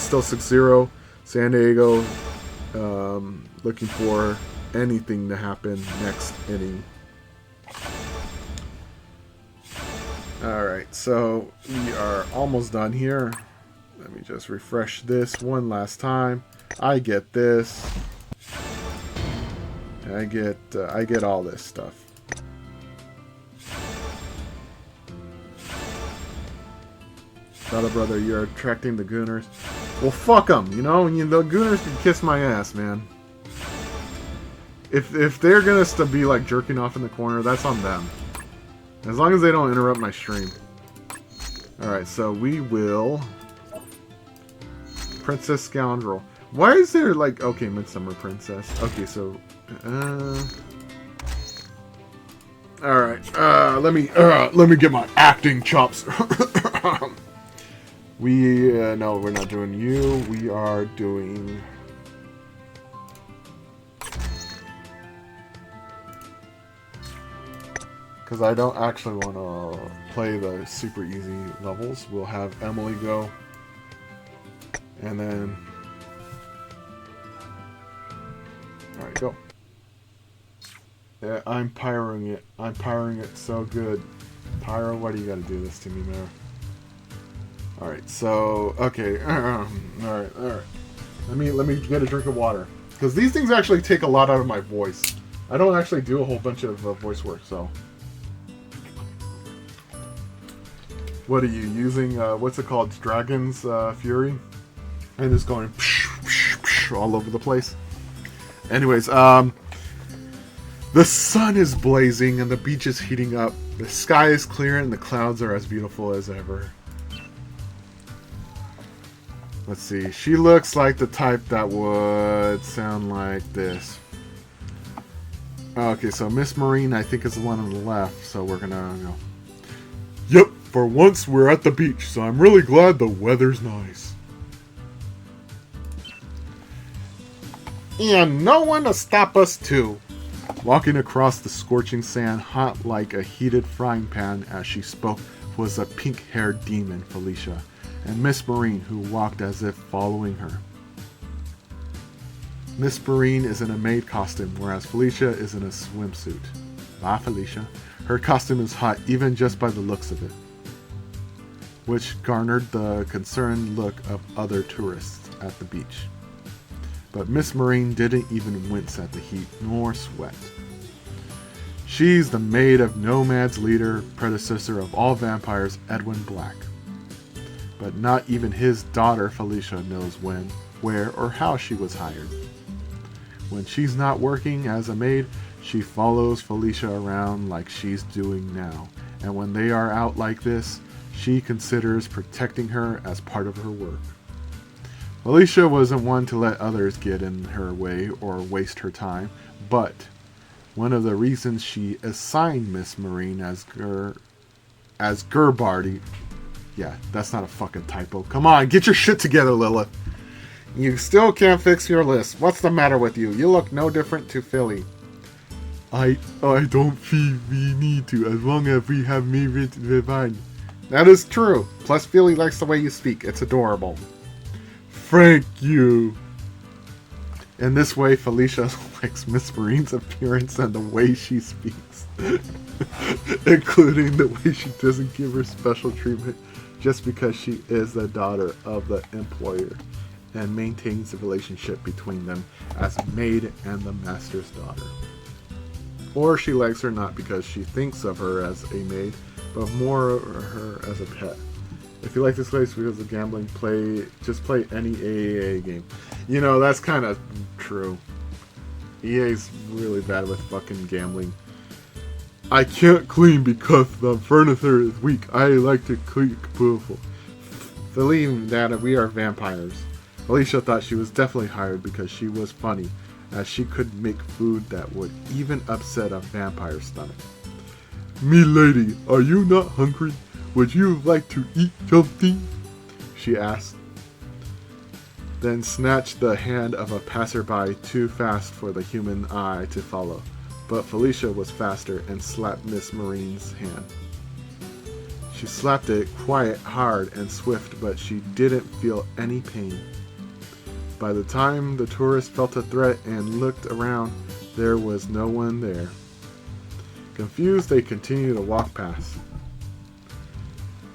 still 6-0. San Diego looking for anything to happen next inning. Alright, so we are almost done here. Let me just refresh this one last time. I get this. I get all this stuff. Battle brother, you're attracting the gooners. Well, fuck them, you know? The gooners can kiss my ass, man. If they're gonna be like jerking off in the corner, that's on them. As long as they don't interrupt my stream. Alright, so we will... Princess Scoundrel. Why is there like... Okay, Midsummer Princess. Okay, so... Alright, let me get my acting chops. No, we're not doing you. We are doing... Because I don't actually want to play the super easy levels. We'll have Emily go. And then... Alright, go. Yeah, I'm pyroing it. I'm pyroing it so good. Pyro, why do you gotta do this to me, man? Alright, so, okay. Alright. Let me get a drink of water. Because these things actually take a lot out of my voice. I don't actually do a whole bunch of voice work, so. What are you using? What's it called? Dragon's Fury? And it's going all over the place. Anyways, the sun is blazing and the beach is heating up. The sky is clear and the clouds are as beautiful as ever. Let's see. She looks like the type that would sound like this. Okay, so Miss Marine, I think, is the one on the left. So we're gonna go. Yep, for once we're at the beach, so I'm really glad the weather's nice. And no one to stop us too. Walking across the scorching sand, hot like a heated frying pan as she spoke, was a pink-haired demon, Felicia, and Miss Marine, who walked as if following her. Miss Marine is in a maid costume, whereas Felicia is in a swimsuit. Bye, Felicia. Her costume is hot, even just by the looks of it, which garnered the concerned look of other tourists at the beach. But Miss Marine didn't even wince at the heat, nor sweat. She's the maid of Nomad's leader, predecessor of all vampires, Edwin Black. But not even his daughter, Felicia, knows when, where, or how she was hired. When she's not working as a maid, she follows Felicia around like she's doing now. And when they are out like this, she considers protecting her as part of her work. Felicia wasn't one to let others get in her way or waste her time, but one of the reasons she assigned Miss Marine as Gerbardi. Yeah, that's not a fucking typo. Come on, get your shit together, Lilith. You still can't fix your list. What's the matter with you? You look no different to Philly. I don't feel we need to, as long as we have me revived. That is true. Plus, Philly likes the way you speak. It's adorable. Thank you. In this way, Felicia likes Miss Marine's appearance and the way she speaks, including the way she doesn't give her special treatment just because she is the daughter of the employer and maintains the relationship between them as maid and the master's daughter. Or she likes her not because she thinks of her as a maid, but more of her as a pet. If you like this place because of gambling, just play any AAA game. You know, that's kind of true. EA's really bad with fucking gambling. I can't clean because the furniture is weak. I like to clean beautiful. Believe that we are vampires. Alicia thought she was definitely hired because she was funny, as she could make food that would even upset a vampire's stomach. Me lady, are you not hungry? Would you like to eat something? She asked, then snatched the hand of a passerby too fast for the human eye to follow. But Felicia was faster and slapped Miss Marine's hand. She slapped it quiet, hard, and swift, but she didn't feel any pain. By the time the tourist felt a threat and looked around, there was no one there. Confused, they continued to walk past.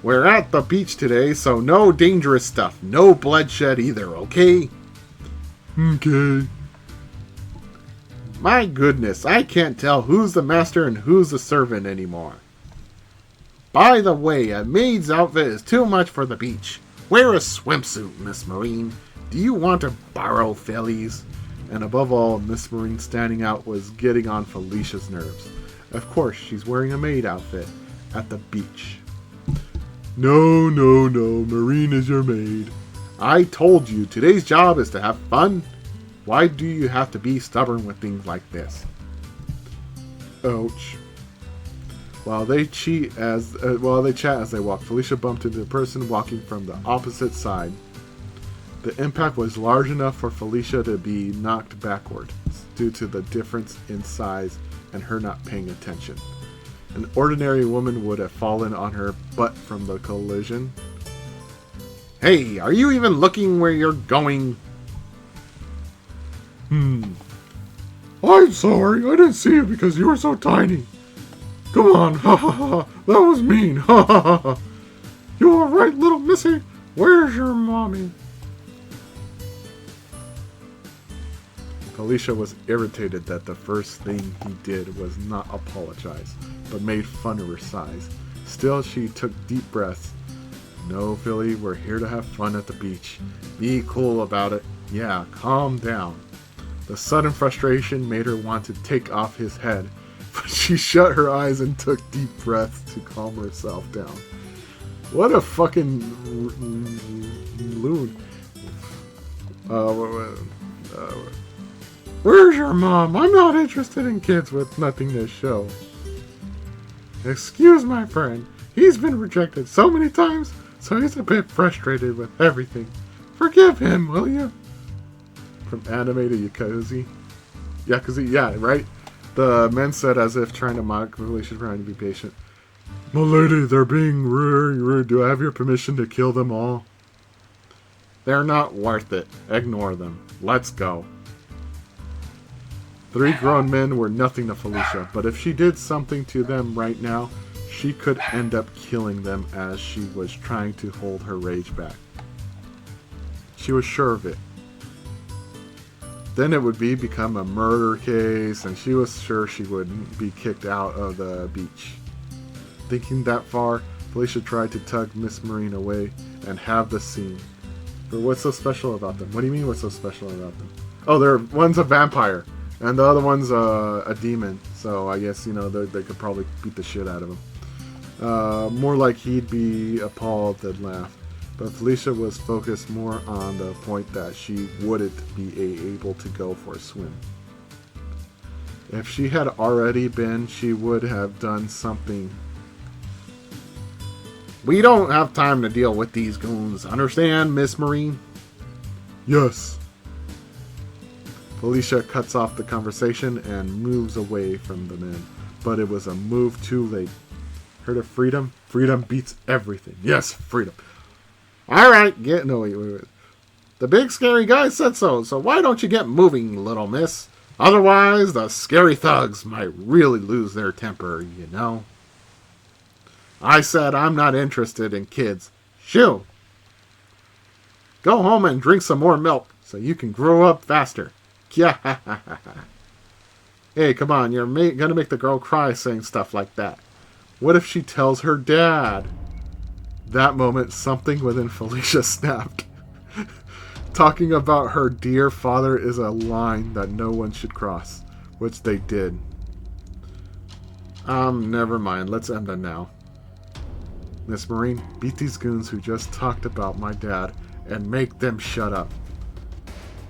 We're at the beach today, so no dangerous stuff. No bloodshed either, okay? Okay. My goodness, I can't tell who's the master and who's the servant anymore. By the way, a maid's outfit is too much for the beach. Wear a swimsuit, Miss Marine. Do you want to borrow Phillies? And above all, Miss Marine standing out was getting on Felicia's nerves. Of course, she's wearing a maid outfit at the beach. No, Marine is your maid. I told you, today's job is to have fun. Why do you have to be stubborn with things like this? Ouch. While they chat as they walk, Felicia bumped into a person walking from the opposite side. The impact was large enough for Felicia to be knocked backward due to the difference in size and her not paying attention. An ordinary woman would have fallen on her butt from the collision. Hey, are you even looking where you're going? I'm sorry, I didn't see you because you were so tiny. Come on, ha ha ha, that was mean, ha ha ha ha. You alright, little missy? Where's your mommy? Felicia was irritated that the first thing he did was not apologize, but made fun of her size. Still, she took deep breaths. No, Philly, we're here to have fun at the beach. Be cool about it. Yeah, calm down. The sudden frustration made her want to take off his head, but she shut her eyes and took deep breaths to calm herself down. What a fucking loon. Where's your mom? I'm not interested in kids with nothing to show. Excuse my friend. He's been rejected so many times, so he's a bit frustrated with everything. Forgive him, will you? From anime to Yakuza. Yakuza, yeah, right? The men said as if trying to mock Felicia, trying to be patient. Milady, they're being rude. Do I have your permission to kill them all? They're not worth it. Ignore them. Let's go. 3 grown men were nothing to Felicia, but if she did something to them right now, she could end up killing them as she was trying to hold her rage back. She was sure of it. Then it would become a murder case, and she was sure she wouldn't be kicked out of the beach. Thinking that far, Felicia tried to tug Miss Marine away and have the scene. But what's so special about them? What do you mean what's so special about them? Oh, one's a vampire, and the other one's a demon. So I guess, they could probably beat the shit out of him. More like he'd be appalled than laugh. But Felicia was focused more on the point that she wouldn't be able to go for a swim. If she had already been, she would have done something. We don't have time to deal with these goons. Understand, Miss Marine? Yes. Felicia cuts off the conversation and moves away from the men. But it was a move too late. Heard of freedom? Freedom beats everything. Yes, freedom. Alright, wait. The big scary guy said so why don't you get moving, little miss? Otherwise, the scary thugs might really lose their temper, you know? I said I'm not interested in kids. Shoo! Go home and drink some more milk so you can grow up faster. Yeah. Hey, come on, you're gonna make the girl cry saying stuff like that. What if she tells her dad? That moment, something within Felicia snapped. Talking about her dear father is a line that no one should cross, which they did. Never mind. Let's end it now. Miss Marine, beat these goons who just talked about my dad and make them shut up.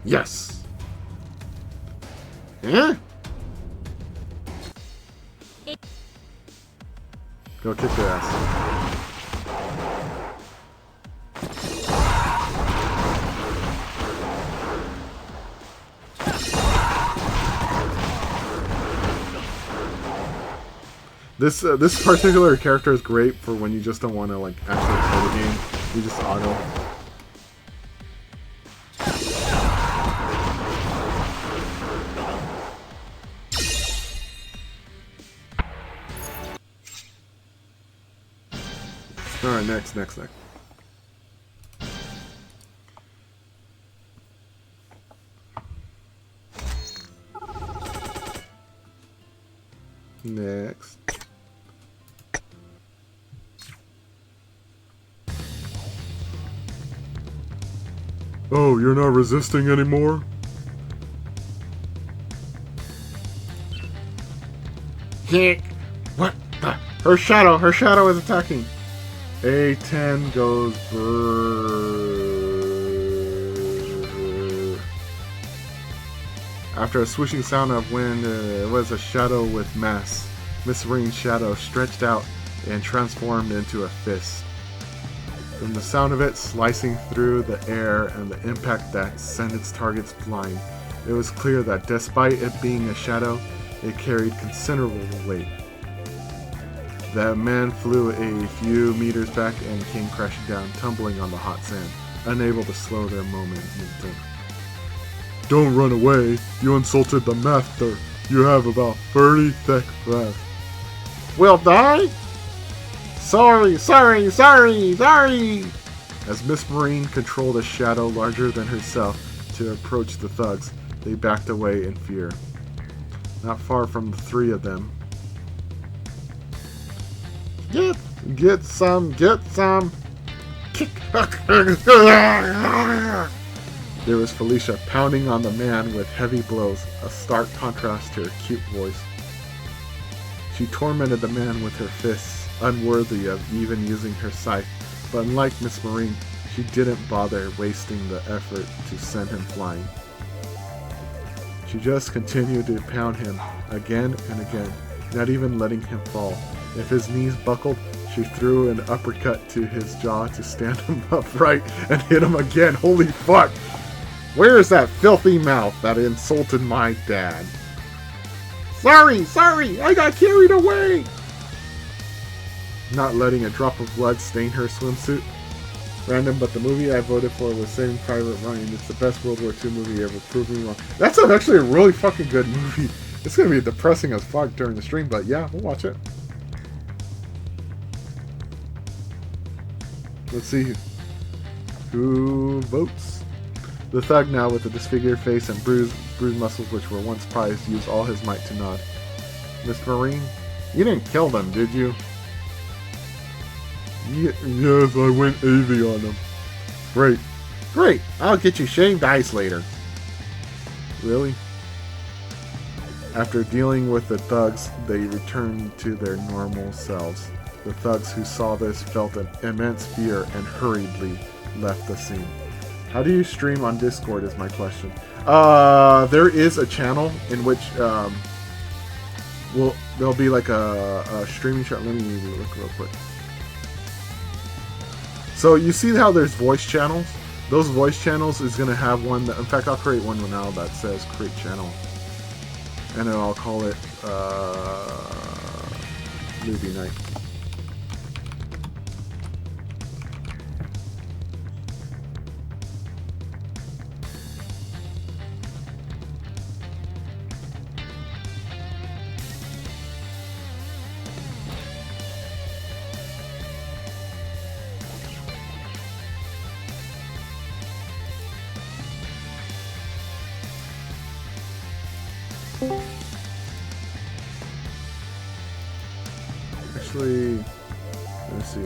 Yes! Eh? Go kick their ass. This particular character is great for when you just don't want to actually play the game. You just auto. All right, next. Next. Oh, you're not resisting anymore? Kick! What the? Her shadow is attacking! A10 goes brrrr. After a swishing sound of wind, it was a shadow with mass. Miss Marine's shadow stretched out and transformed into a fist. From the sound of it slicing through the air and the impact that sent its targets flying, it was clear that despite it being a shadow, it carried considerable weight. That man flew a few meters back and came crashing down, tumbling on the hot sand, unable to slow their momentum. Don't run away. You insulted the master. You have about 30 seconds left. We'll die? Sorry. As Miss Marine controlled a shadow larger than herself to approach the thugs, they backed away in fear. Not far from the three of them. Get some. There was Felicia pounding on the man with heavy blows, a stark contrast to her cute voice. She tormented the man with her fists, unworthy of even using her scythe, but unlike Miss Marine, she didn't bother wasting the effort to send him flying. She just continued to pound him again and again, not even letting him fall. If his knees buckled, she threw an uppercut to his jaw to stand him upright and hit him again. Holy fuck! Where is that filthy mouth that insulted my dad? Sorry, I got carried away! Not letting a drop of blood stain her swimsuit. Random, but the movie I voted for was Saving Private Ryan. It's the best World War II movie ever, proved me wrong. That's actually a really fucking good movie. It's gonna be depressing as fuck during the stream, but yeah, we'll watch it. Let's see who votes. The thug, now with a disfigured face and bruised muscles which were once prized, used all his might to nod. Miss Marine, you didn't kill them, did you? Yes, I went AV on them. Great. I'll get you shaved ice later. Really? After dealing with the thugs, they returned to their normal selves. The thugs who saw this felt an immense fear and hurriedly left the scene. How do you stream on Discord is my question. There is a channel in which there'll be like a streaming channel. Let me look real quick. So you see how there's voice channels? Those voice channels is going to have one that, in fact, I'll create one now that says create channel. And then I'll call it Movie Night. Actually, let me see.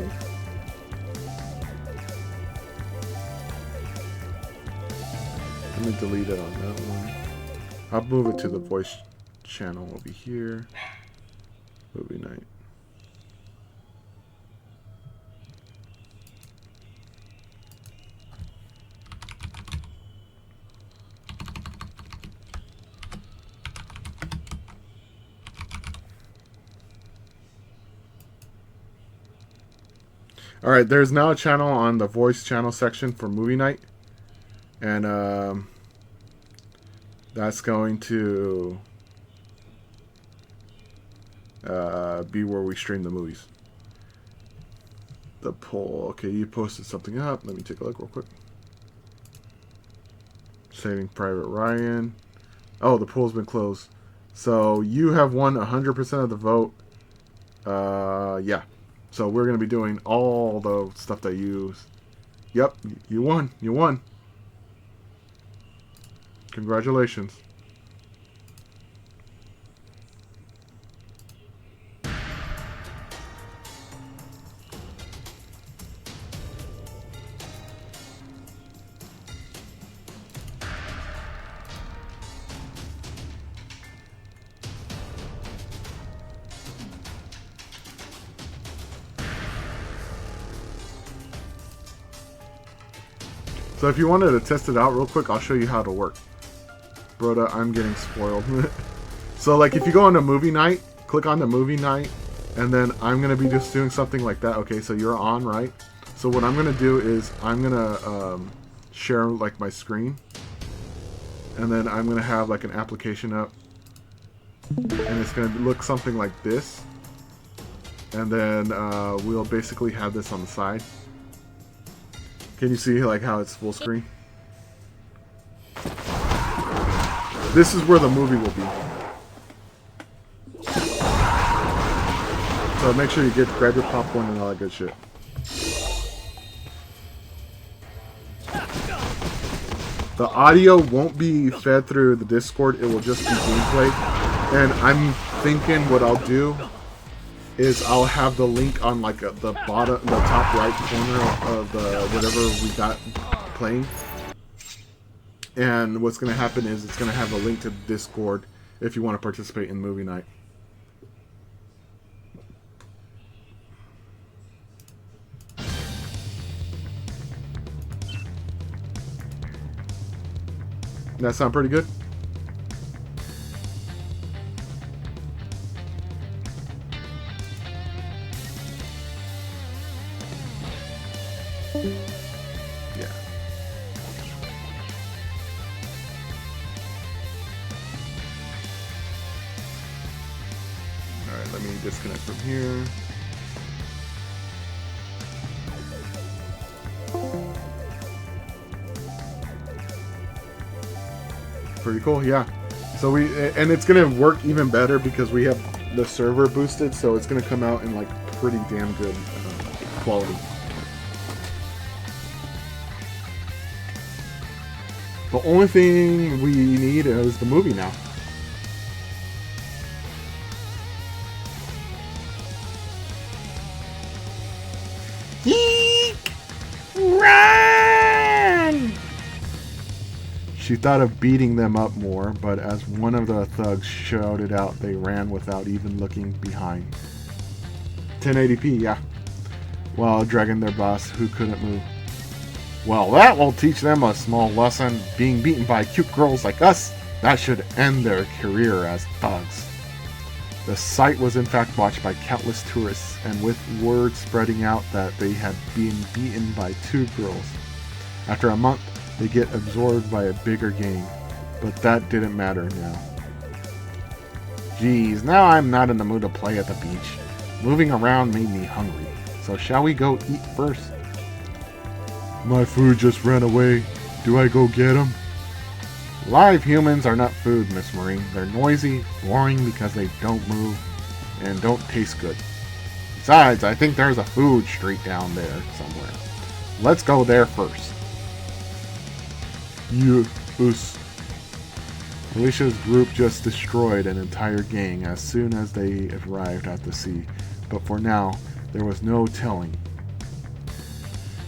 Let me delete it on that one. I'll move it to the voice channel over here. Movie Night. Alright, there's now a channel on the voice channel section for Movie Night. And that's going to be where we stream the movies. The poll. Okay, you posted something up. Let me take a look real quick. Saving Private Ryan. Oh, the poll's been closed. So you have won 100% of the vote. Yeah. So we're going to be doing all the stuff that you... Yep, you won. You won. Congratulations. So if you wanted to test it out real quick, I'll show you how to work. Broda, I'm getting spoiled. So like if you go on to Movie Night, click on the Movie Night, and then I'm going to be just doing something like that. Okay, so you're on, right? So what I'm going to do is I'm going to share like my screen. And then I'm going to have like an application up. And it's going to look something like this. And then we'll basically have this on the side. Can you see like how it's full screen? This is where the movie will be. So make sure you grab your popcorn and all that good shit. The audio won't be fed through the Discord. It will just be gameplay. And I'm thinking what I'll do is I'll have the link on like the bottom, the top right corner of the whatever we got playing. And what's going to happen is it's going to have a link to Discord if you want to participate in movie night. That sound pretty good? Yeah. Alright, let me disconnect from here. Pretty cool, yeah. So and it's gonna work even better because we have the server boosted, so it's gonna come out in like pretty damn good quality. The only thing we need is the movie now. Eek! Run! She thought of beating them up more, but as one of the thugs shouted out, they ran without even looking behind. 1080p, yeah. While dragging their boss, who couldn't move. Well, that will teach them a small lesson. Being beaten by cute girls like us, that should end their career as thugs. The site was in fact watched by countless tourists, and with word spreading out that they had been beaten by 2 girls. After a month, they get absorbed by a bigger gang, but that didn't matter now. Geez, now I'm not in the mood to play at the beach. Moving around made me hungry, so shall we go eat first? My food just ran away. Do I go get him? Live humans are not food, Miss Marine. They're noisy, boring because they don't move, and don't taste good. Besides, I think there's a food street down there somewhere. Let's go there first. Yes. Alicia's group just destroyed an entire gang as soon as they arrived at the sea, but for now, there was no telling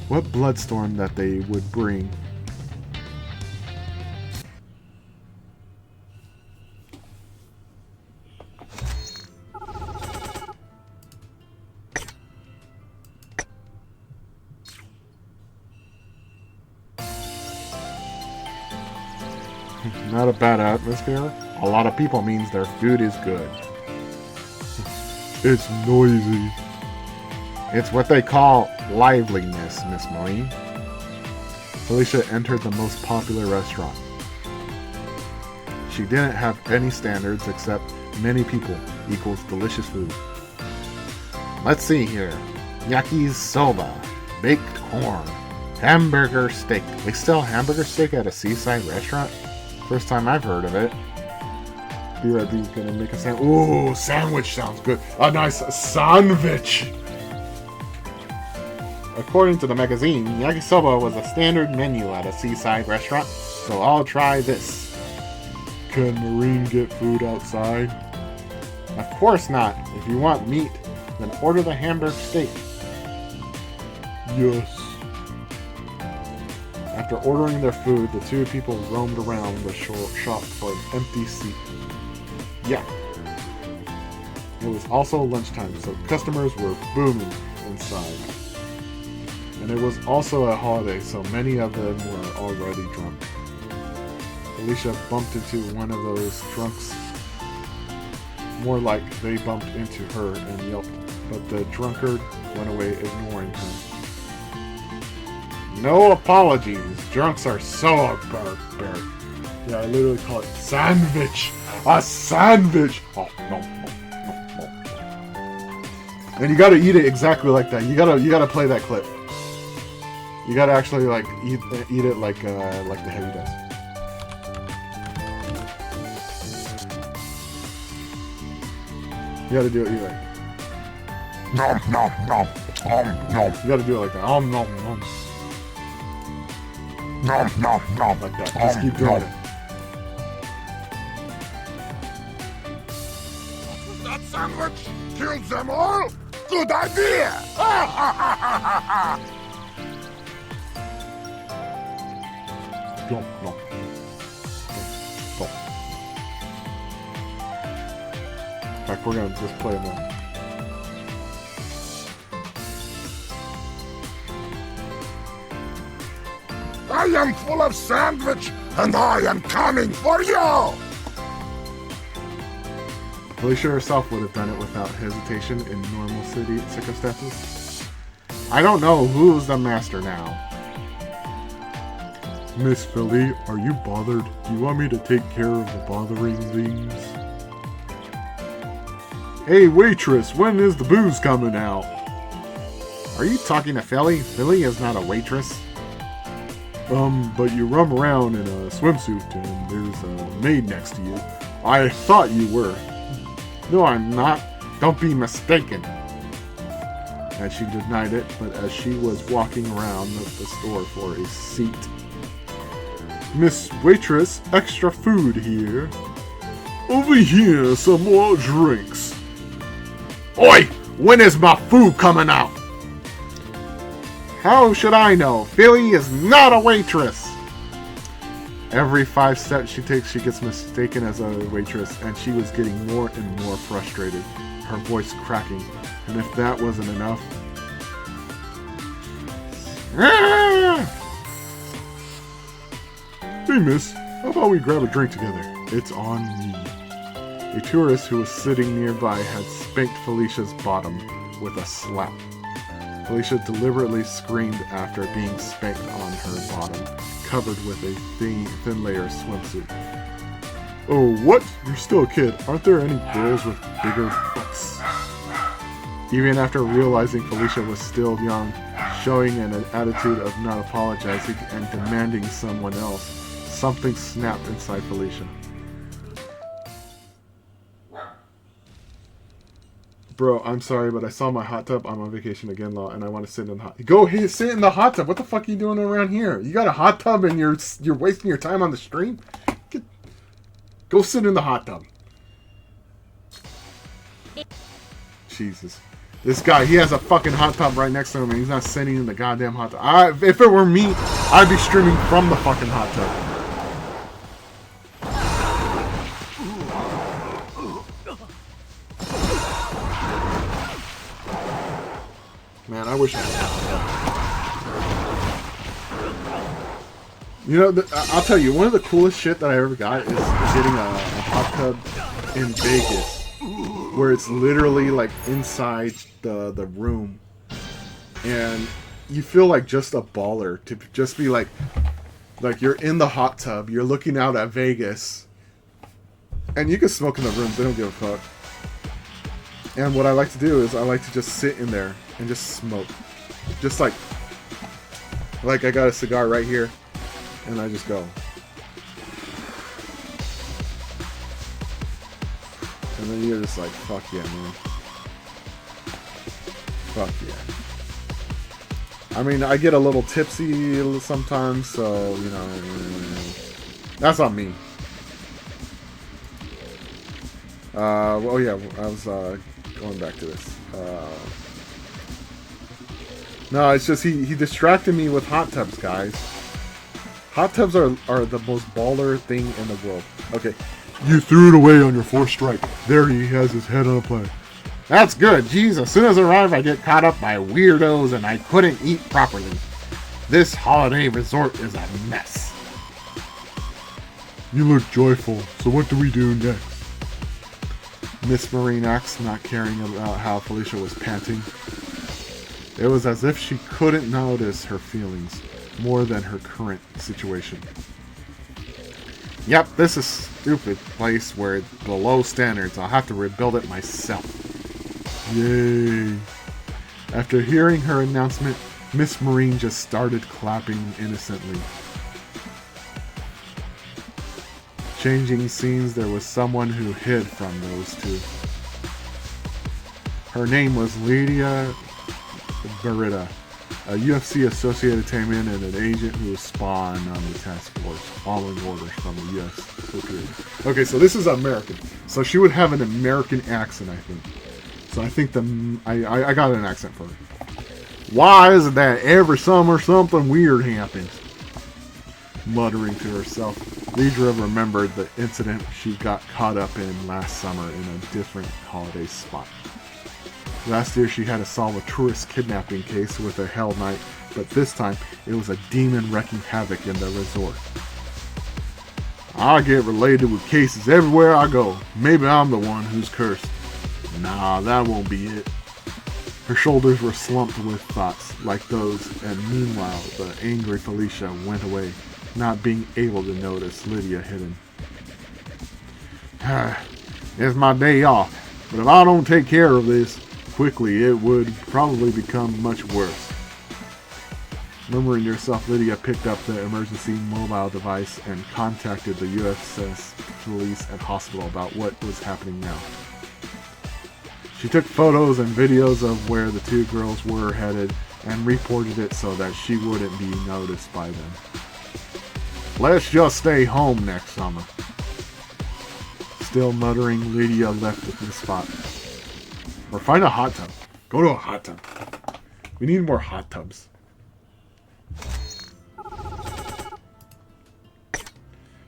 what bloodstorm that they would bring. Not a bad atmosphere. A lot of people means their food is good. It's noisy. It's what they call liveliness, Miss Marine. Alicia entered the most popular restaurant. She didn't have any standards except many people equals delicious food. Let's see here. Yakisoba, baked corn, hamburger steak. They sell hamburger steak at a seaside restaurant? First time I've heard of it. B-Red's gonna make a sandwich. Ooh, sandwich sounds good. A nice sandwich. According to the magazine, yakisoba was a standard menu at a seaside restaurant, so I'll try this. Can Marine get food outside? Of course not. If you want meat, then order the hamburger steak. Yes. After ordering their food, the 2 people roamed around the shop for an empty seat. Yeah. It was also lunchtime, so customers were booming inside. And it was also a holiday, so many of them were already drunk. Alicia bumped into one of those drunks. More like they bumped into her and yelped, but the drunkard went away ignoring her. No apologies. Drunks are so barbaric. Yeah, I literally call it sandwich. A sandwich. Oh no. And you gotta eat it exactly like that. You gotta play that clip. You gotta actually like eat it like the heavy does. You gotta do it either. Nom nom nom. Nom. You gotta do it like that. Nom nom. Nom nom nom. Like that. Just keep doing it. That sandwich kills them all? Good idea! Nom nom. Stop. In fact, we're gonna just play more. I am full of sandwich, and I am coming for you! Felicia herself would have done it without hesitation in normal city circumstances. I don't know who's the master now. Miss Philly, are you bothered? Do you want me to take care of the bothering things? Hey waitress, when is the booze coming out? Are you talking to Philly? Philly is not a waitress. But you roam around in a swimsuit and there's a maid next to you. I thought you were. No, I'm not. Don't be mistaken. And she denied it, but as she was walking around the store for a seat. Miss Waitress, extra food here. Over here, some more drinks. Oi! When is my food coming out? How should I know? Philly is not a waitress! Every 5 steps she takes, she gets mistaken as a waitress, and she was getting more and more frustrated, her voice cracking. And if that wasn't enough... Hey miss, how about we grab a drink together? It's on me. A tourist who was sitting nearby had spanked Felicia's bottom with a slap. Felicia deliberately screamed after being spanked on her bottom, covered with a thin layer of swimsuit. Oh, what? You're still a kid. Aren't there any girls with bigger butts? Even after realizing Felicia was still young, showing an attitude of not apologizing and demanding someone else, something snapped inside Felicia. Bro, I'm sorry, but I saw my hot tub. I'm on vacation again, Law, and I want to sit in the hot tub. Go sit in the hot tub. What the fuck are you doing around here? You got a hot tub and you're wasting your time on the stream? Go sit in the hot tub. Jesus. This guy, he has a fucking hot tub right next to him and he's not sitting in the goddamn hot tub. If it were me, I'd be streaming from the fucking hot tub. Man, I wish I had. You know, I'll tell you, one of the coolest shit that I ever got is getting a hot tub in Vegas, where it's literally like inside the room, and you feel like just a baller to just be like you're in the hot tub, you're looking out at Vegas, and you can smoke in the rooms. They don't give a fuck. And what I like to do is I like to just sit in there and just smoke. Just like I got a cigar right here and I just go. And then you're just like, fuck yeah, man. Fuck yeah. I mean, I get a little tipsy sometimes, so, you know, that's on me. Well, yeah, I was, going back to this. No, it's just he distracted me with hot tubs, guys. Hot tubs are the most baller thing in the world. Okay. You threw it away on your 4th strike. There he has his head on a plate. That's good. Jeez, as soon as I arrive, I get caught up by weirdos and I couldn't eat properly. This holiday resort is a mess. You look joyful, so what do we do next? Miss Marine acts, not caring about how Felicia was panting. It was as if she couldn't notice her feelings more than her current situation. Yep, this is a stupid place where it's below standards. I'll have to rebuild it myself. Yay. After hearing her announcement, Miss Marine just started clapping innocently. Changing scenes, there was someone who hid from those two. Her name was Lydia Beretta, a UFC-associated Taimanina and an agent who was spawned on the task force, following orders from the U.S. superior. Okay, so this is American. So she would have an American accent, I think. So I think I got an accent for her. Why is it that every summer something weird happens? Muttering to herself, Lydra remembered the incident she got caught up in last summer in a different holiday spot. Last year she had to solve a tourist kidnapping case with a Hell Knight, but this time it was a demon wreaking havoc in the resort. I get related with cases everywhere I go. Maybe I'm the one who's cursed. Nah, that won't be it. Her shoulders were slumped with thoughts like those, and meanwhile the angry Felicia went away, not being able to notice Lydia hidden. It's my day off, but if I don't take care of this quickly, it would probably become much worse. Murmuring to herself, Lydia picked up the emergency mobile device and contacted the USS police and hospital about what was happening now. She took photos and videos of where the two girls were headed and reported it so that she wouldn't be noticed by them. Let's just stay home next summer. Still muttering, Lydia left the spot. Or find a hot tub. Go to a hot tub. We need more hot tubs.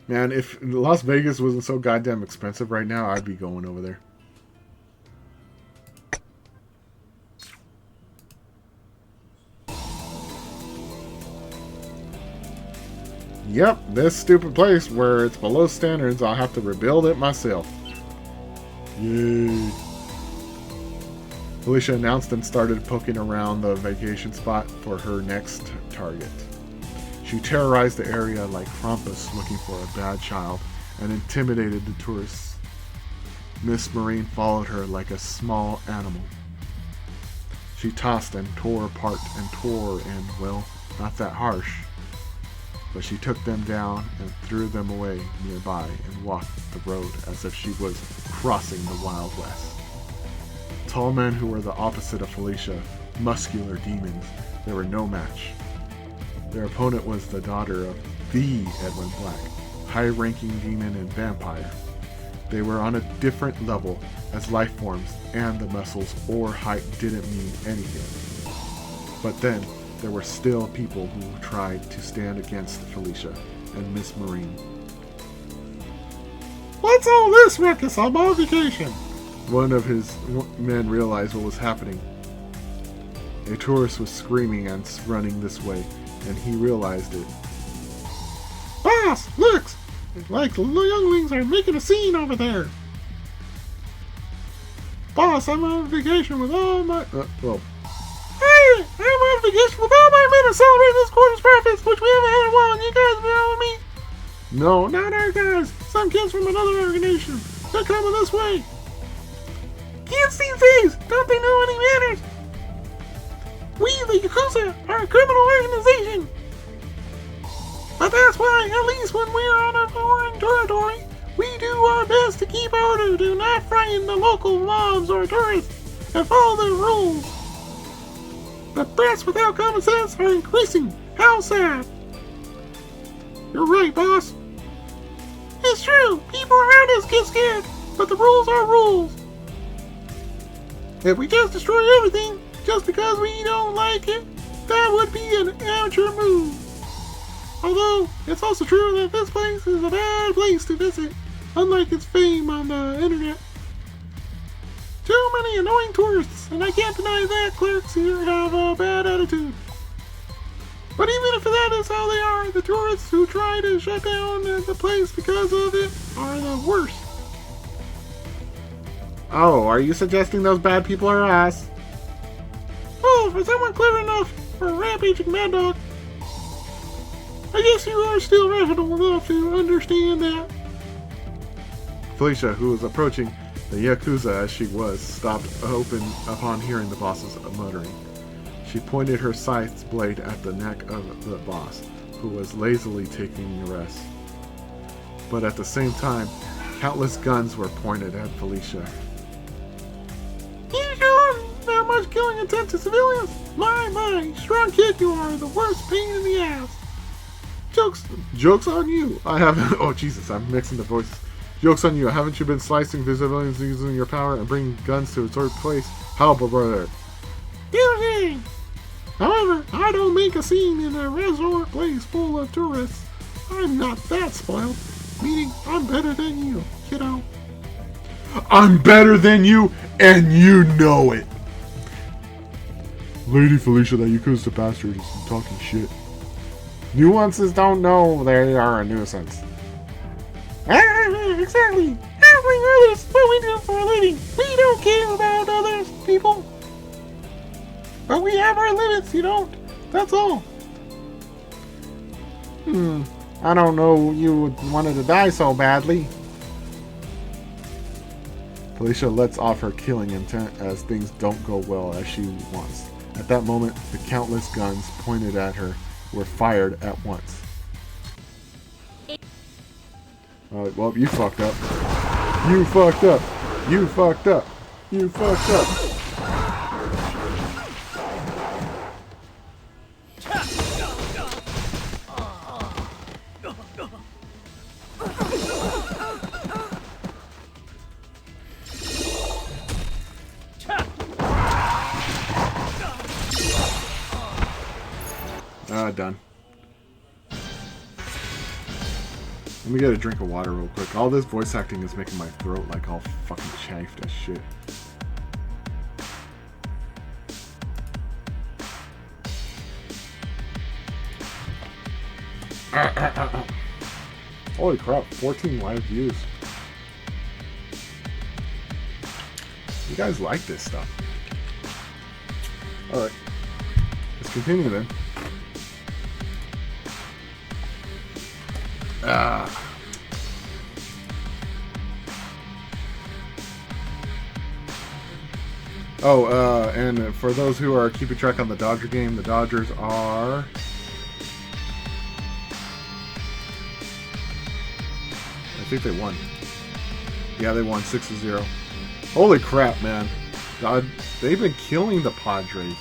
Man, if Las Vegas wasn't so goddamn expensive right now, I'd be going over there. Yep, this stupid place where it's below standards, I'll have to rebuild it myself. Yay. Felicia announced and started poking around the vacation spot for her next target. She terrorized the area like Krampus looking for a bad child and intimidated the tourists. Miss Marine followed her like a small animal. She tossed and tore apart and tore and, well, not that harsh. But she took them down and threw them away nearby and walked the road as if she was crossing the Wild West. Tall men who were the opposite of Felicia, muscular demons, they were no match. Their opponent was the daughter of the Edwin Black, high-ranking demon and vampire. They were on a different level as life forms, and the muscles or height didn't mean anything. But then, there were still people who tried to stand against Felicia and Miss Marine. What's all this ruckus? I'm on vacation! One of his men realized what was happening. A tourist was screaming and running this way, and he realized it. Boss, looks like the younglings are making a scene over there. Boss, I'm on vacation with all my... Hey, I'm on vacation with all my men to celebrate this quarter's profits, which we haven't had in a while, and you guys been with me? No, not our guys. Some kids from another organization. They're coming this way. Kids these days, don't they know any manners? We, the Yakuza, are a criminal organization. But that's why, at least when we're on a foreign territory, we do our best to keep order, to not frighten the local mobs or tourists, and follow the rules. But brats without common sense are increasing. How sad. You're right, boss. It's true. People around us get scared, but the rules are rules. If we just destroy everything just because we don't like it, that would be an amateur move. Although, it's also true that this place is a bad place to visit, unlike its fame on the internet. Too many annoying tourists, and I can't deny that clerks here have a bad attitude. But even if that is how they are, the tourists who try to shut down the place because of it are the worst. Oh, are you suggesting those bad people are us? Oh, for someone clever enough for a rampaging mad dog. I guess you are still rational enough to understand that. Felicia, who was approaching the Yakuza as she was, stopped open upon hearing the boss's muttering. She pointed her scythe blade at the neck of the boss, who was lazily taking a rest. But at the same time, countless guns were pointed at Felicia. You sure much killing intent to civilians. My, strong kid you are, the worst pain in the ass. Joke's on you. I haven't, oh Jesus, I'm mixing the voices. Joke's on you, haven't you been slicing the civilians using your power and bringing guns to a sort of place? How, brother? Guilty! However, I don't make a scene in a resort place full of tourists. I'm not that spoiled. Meaning, I'm better than you, kiddo. I'm better than you, and you know it. Lady Felicia, that Yakuza bastard is talking shit. Nuances don't know they are a nuisance. Exactly. Helping others, what we do for a living. We don't care about others, people. But we have our limits, you don't. That's all. I don't know you wanted to die so badly. Felicia lets off her killing intent as things don't go well as she wants. At that moment, the countless guns pointed at her were fired at once. Well, you fucked up. You fucked up. You fucked up. You fucked up. Done. Let me get a drink of water real quick. All this voice acting is making my throat like all fucking chafed as shit. Holy crap, 14 live views. You guys like this stuff. Alright. Let's continue then. And for those who are keeping track on the Dodger game, the Dodgers are... I think they won. Yeah, they won 6-0. Holy crap, man. God, they've been killing the Padres.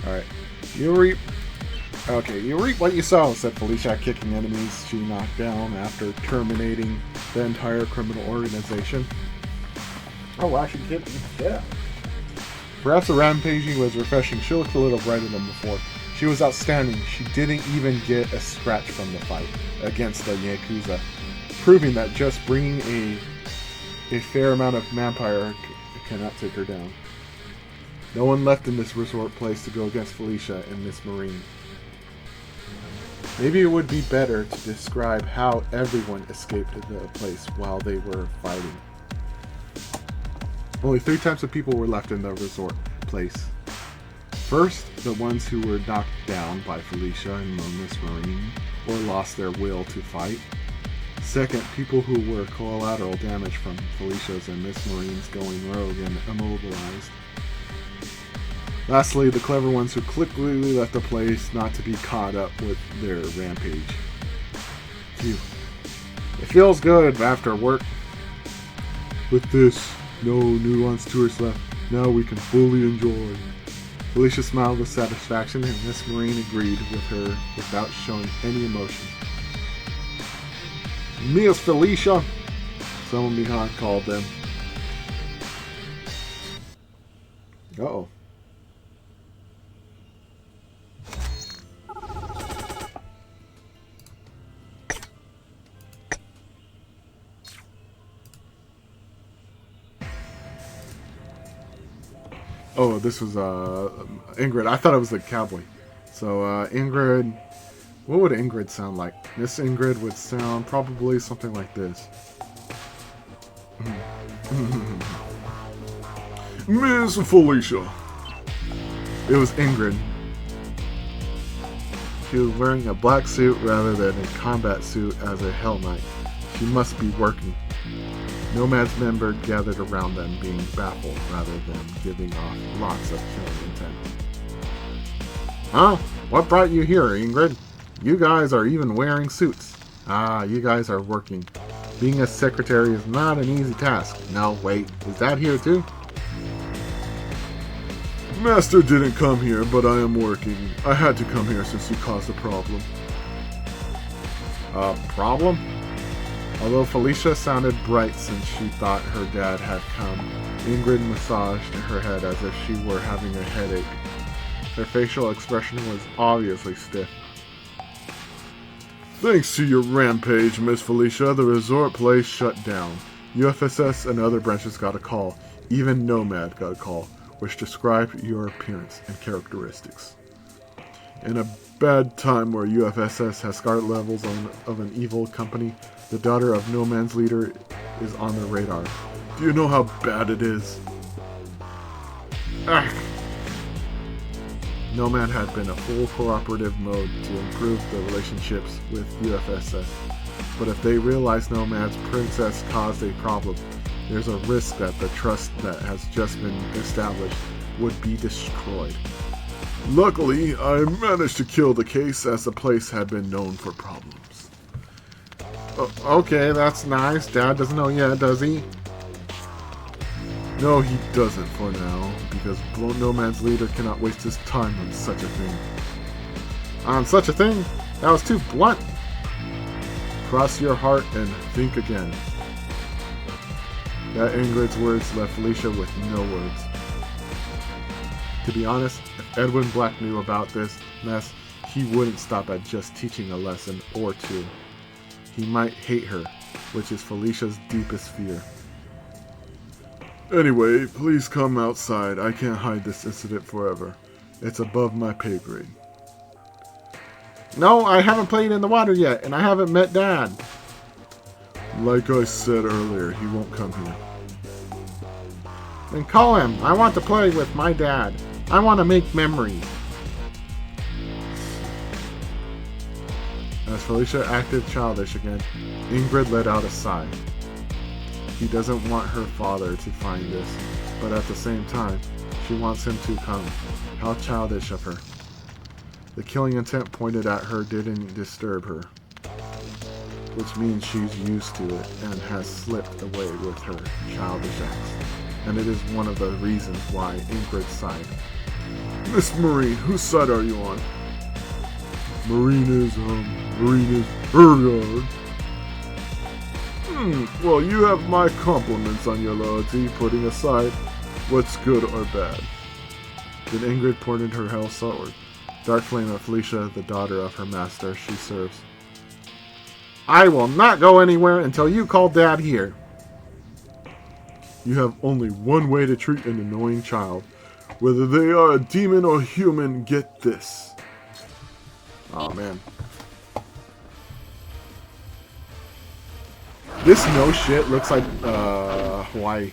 Alright. You reap what you sow, said Felicia, kicking enemies she knocked down after terminating the entire criminal organization. Oh, wow, she kicked the shit out. Perhaps the rampaging was refreshing. She looked a little brighter than before. She was outstanding. She didn't even get a scratch from the fight against the Yakuza, proving that just bringing a fair amount of manpower cannot take her down. No one left in this resort place to go against Felicia and Miss Marine. Maybe it would be better to describe how everyone escaped the place while they were fighting. Only 3 types of people were left in the resort place. First, the ones who were knocked down by Felicia and Miss Marine or lost their will to fight. Second, people who were collateral damage from Felicia's and Miss Marine's going rogue and immobilized. Lastly, the clever ones who quickly left the place not to be caught up with their rampage. Phew. It feels good after work. With this, no nuanced tourists left. Now we can fully enjoy. Felicia smiled with satisfaction and Miss Marine agreed with her without showing any emotion. Miss Felicia! Someone behind called them. Uh-oh. Oh, this was Ingrid. I thought it was the cowboy. So Ingrid What would Ingrid sound like? Miss Ingrid would sound probably something like this. Miss Felicia. It was Ingrid. She was wearing a black suit rather than a combat suit as a Hell Knight. She must be working. Nomad's members gathered around them, being baffled rather than giving off lots of killing intent. Huh? What brought you here, Ingrid? You guys are even wearing suits. Ah, you guys are working. Being a secretary is not an easy task. No, wait, is that here too? Master didn't come here, but I am working. I had to come here since you caused a problem. Problem? Although Felicia sounded bright since she thought her dad had come, Ingrid massaged her head as if she were having a headache. Her facial expression was obviously stiff. Thanks to your rampage, Miss Felicia, the resort place shut down. UFSS and other branches got a call. Even Nomad got a call, which described your appearance and characteristics. In a bad time where UFSS has scarlet levels of an evil company, the daughter of Nomad's leader is on the radar. Do you know how bad it is? Ugh. Nomad had been a full cooperative mode to improve the relationships with UFSS, but if they realize Nomad's princess caused a problem, there's a risk that the trust that has just been established would be destroyed. Luckily, I managed to kill the case as the place had been known for problems. Okay, that's nice. Dad doesn't know yet, does he? No, he doesn't for now, because Nomad's leader cannot waste his time on such a thing. On such a thing? That was too blunt. Cross your heart and think again. That Ingrid's words left Felicia with no words. To be honest, if Edwin Black knew about this mess, he wouldn't stop at just teaching a lesson or two. He might hate her, which is Felicia's deepest fear. Anyway, please come outside. I can't hide this incident forever. It's above my pay grade. No, I haven't played in the water yet, and I haven't met Dad. Like I said earlier, he won't come here. Then call him. I want to play with my dad. I want to make memories. As Felicia acted childish again, Ingrid let out a sigh. He doesn't want her father to find this, but at the same time, she wants him to come. How childish of her. The killing intent pointed at her didn't disturb her, which means she's used to it and has slipped away with her childish acts. And it is one of the reasons why Ingrid sighed. Miss Marine, whose side are you on? Marina's Burgard. Well, you have my compliments on your loyalty, putting aside what's good or bad. Then Ingrid pointed her hell sword. Dark flame at Felicia, the daughter of her master she serves. I will not go anywhere until you call Dad here. You have only one way to treat an annoying child. Whether they are a demon or human, get this. Oh man. This no shit looks like Hawaii.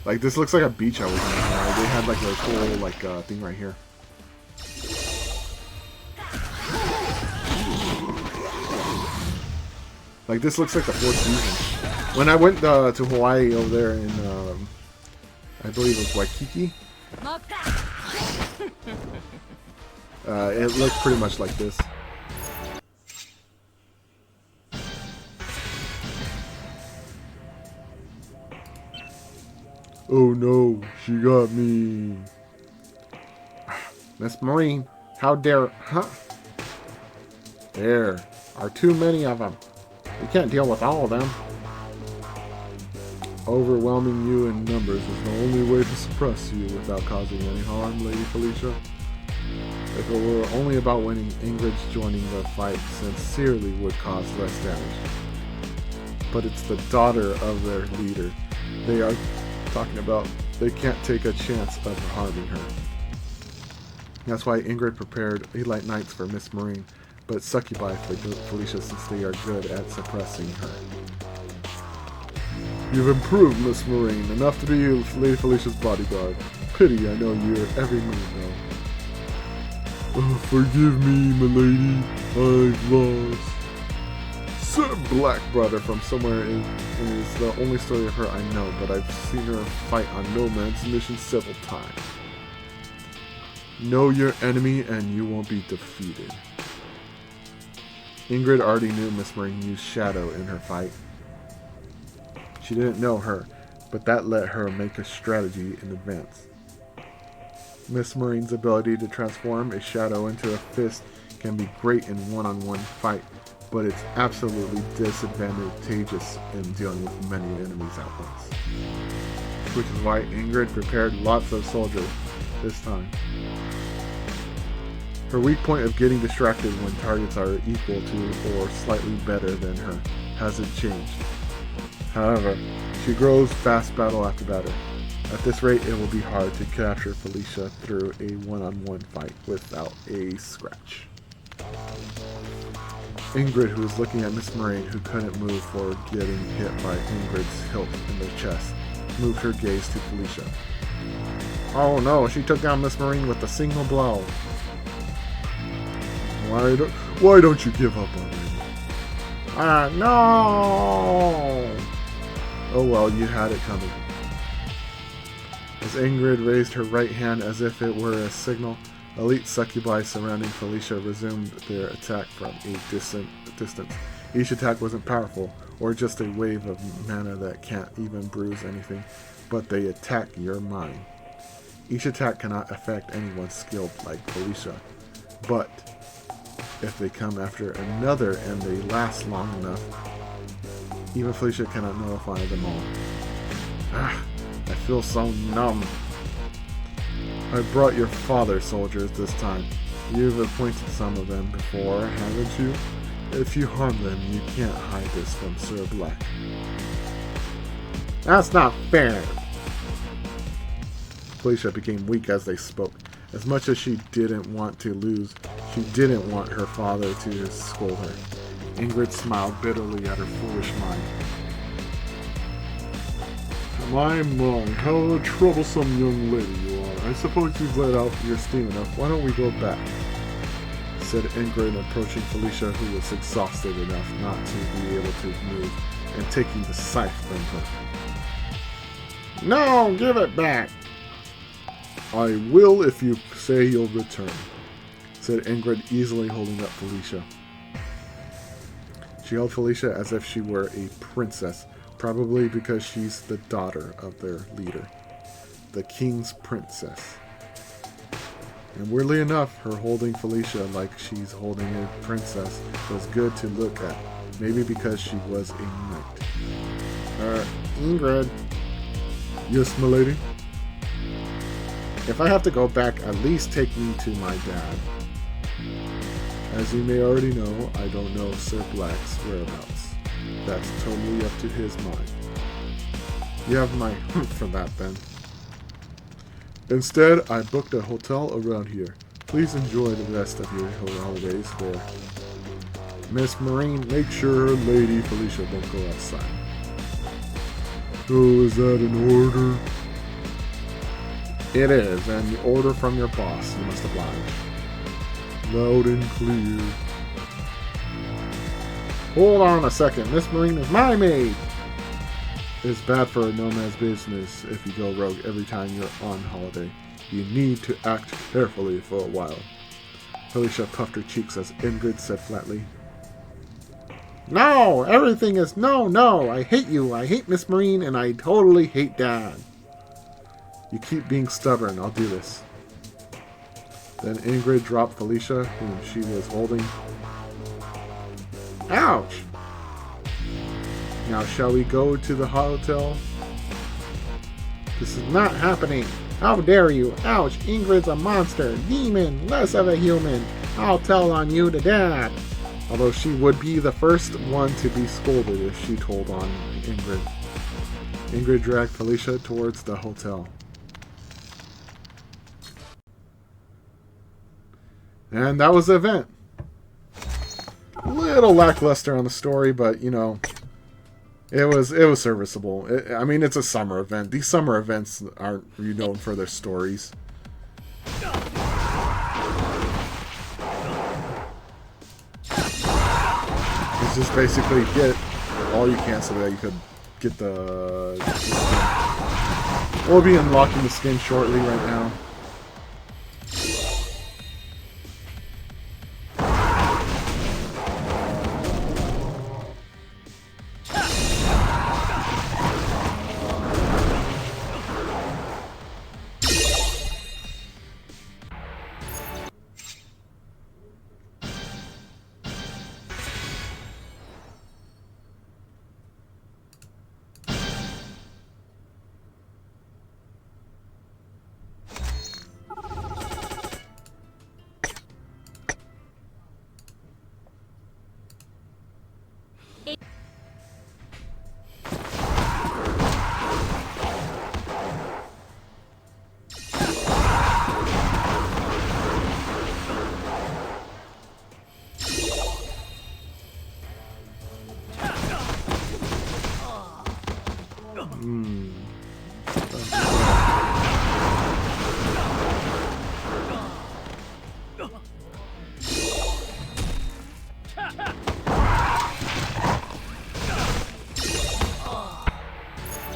Like this looks like a beach I was in. They had like a whole like thing right here. Like this looks like the 4th season. When I went to Hawaii over there in I believe it was Waikiki. It looked pretty much like this. Oh no, she got me. Miss Marine, how dare, huh? There are too many of them. We can't deal with all of them. Overwhelming you in numbers is the only way to suppress you without causing any harm, Lady Felicia. If it were only about winning, Ingrid's joining the fight sincerely would cause less damage. But it's the daughter of their leader they are talking about. They can't take a chance of harming her. That's why Ingrid prepared Elite Knights for Miss Marine, but succubi for Felicia since they are good at suppressing her. You've improved, Miss Marine, enough to be Lady Felicia's bodyguard. Pity I know your every move now. Oh, forgive me, milady. I've lost. Sir Black Brother from somewhere is the only story of her I know, but I've seen her fight on Nomad's mission several times. Know your enemy and you won't be defeated. Ingrid already knew Miss Marine used Shadow in her fight. She didn't know her, but that let her make a strategy in advance. Miss Marine's ability to transform a shadow into a fist can be great in one-on-one fight, but it's absolutely disadvantageous in dealing with many enemies at once. Which is why Ingrid prepared lots of soldiers this time. Her weak point of getting distracted when targets are equal to or slightly better than her hasn't changed. However, she grows fast battle after battle. At this rate, it will be hard to capture Felicia through a one-on-one fight without a scratch. Ingrid, who was looking at Miss Marine, who couldn't move for getting hit by Ingrid's hilt in the chest, moved her gaze to Felicia. Oh no, she took down Miss Marine with a single blow. Why don't you give up already? No! Oh well, you had it coming. As Ingrid raised her right hand as if it were a signal, elite succubi surrounding Felicia resumed their attack from a distant distance. Each attack wasn't powerful, or just a wave of mana that can't even bruise anything, but they attack your mind. Each attack cannot affect anyone skilled like Felicia, but if they come after another and they last long enough, even Felicia cannot nullify them all. I feel so numb. I brought your father soldiers this time. You've appointed some of them before, haven't you? If you harm them, you can't hide this from Sir Black. That's not fair! Felicia became weak as they spoke. As much as she didn't want to lose, she didn't want her father to scold her. Ingrid smiled bitterly at her foolish mind. My, how a troublesome young lady you are. I suppose you've let out your steam enough. Why don't we go back? Said Ingrid, approaching Felicia, who was exhausted enough not to be able to move, and taking the scythe from her. No, give it back! I will if you say you'll return, said Ingrid, easily holding up Felicia. She held Felicia as if she were a princess, probably because she's the daughter of their leader, the king's princess. And weirdly enough, her holding Felicia like she's holding a princess was good to look at, maybe because she was a knight. Ingrid. Yes, milady? If I have to go back, at least take me to my dad. As you may already know, I don't know Sir Black's whereabouts. That's totally up to his mind. You have my for that then. Instead, I booked a hotel around here. Please enjoy the rest of your holidays there. Miss Marine, make sure Lady Felicia don't go outside. Oh, is that an order? It is, and the order from your boss, you must oblige. Loud and clear. Hold on a second, Miss Marine is my maid! It's bad for a nomad's business if you go rogue every time you're on holiday. You need to act carefully for a while. Felicia puffed her cheeks as Ingrid said flatly. No! Everything is no! I hate you, I hate Miss Marine, and I totally hate Dad. You keep being stubborn, I'll do this. Then Ingrid dropped Felicia, whom she was holding. Ouch! Now shall we go to the hotel? This is not happening. How dare you? Ouch! Ingrid's a monster, demon, less of a human. I'll tell on you to Dad. Although she would be the first one to be scolded if she told on Ingrid. Ingrid dragged Felicia towards the hotel. And that was the event. A little lackluster on the story, but you know, it was serviceable. I mean, it's a summer event. These summer events aren't renowned for their stories. It's just basically get all you can so that you could get the skin. We'll be unlocking the skin shortly right now.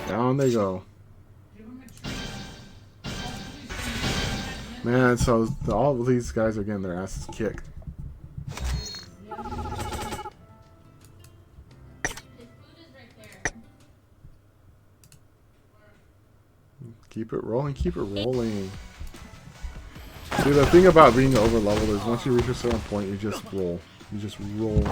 Down they go. Man, so all of these guys are getting their asses kicked. Keep it rolling, keep it rolling. See, the thing about being over leveled is once you reach a certain point, you just roll. You just roll.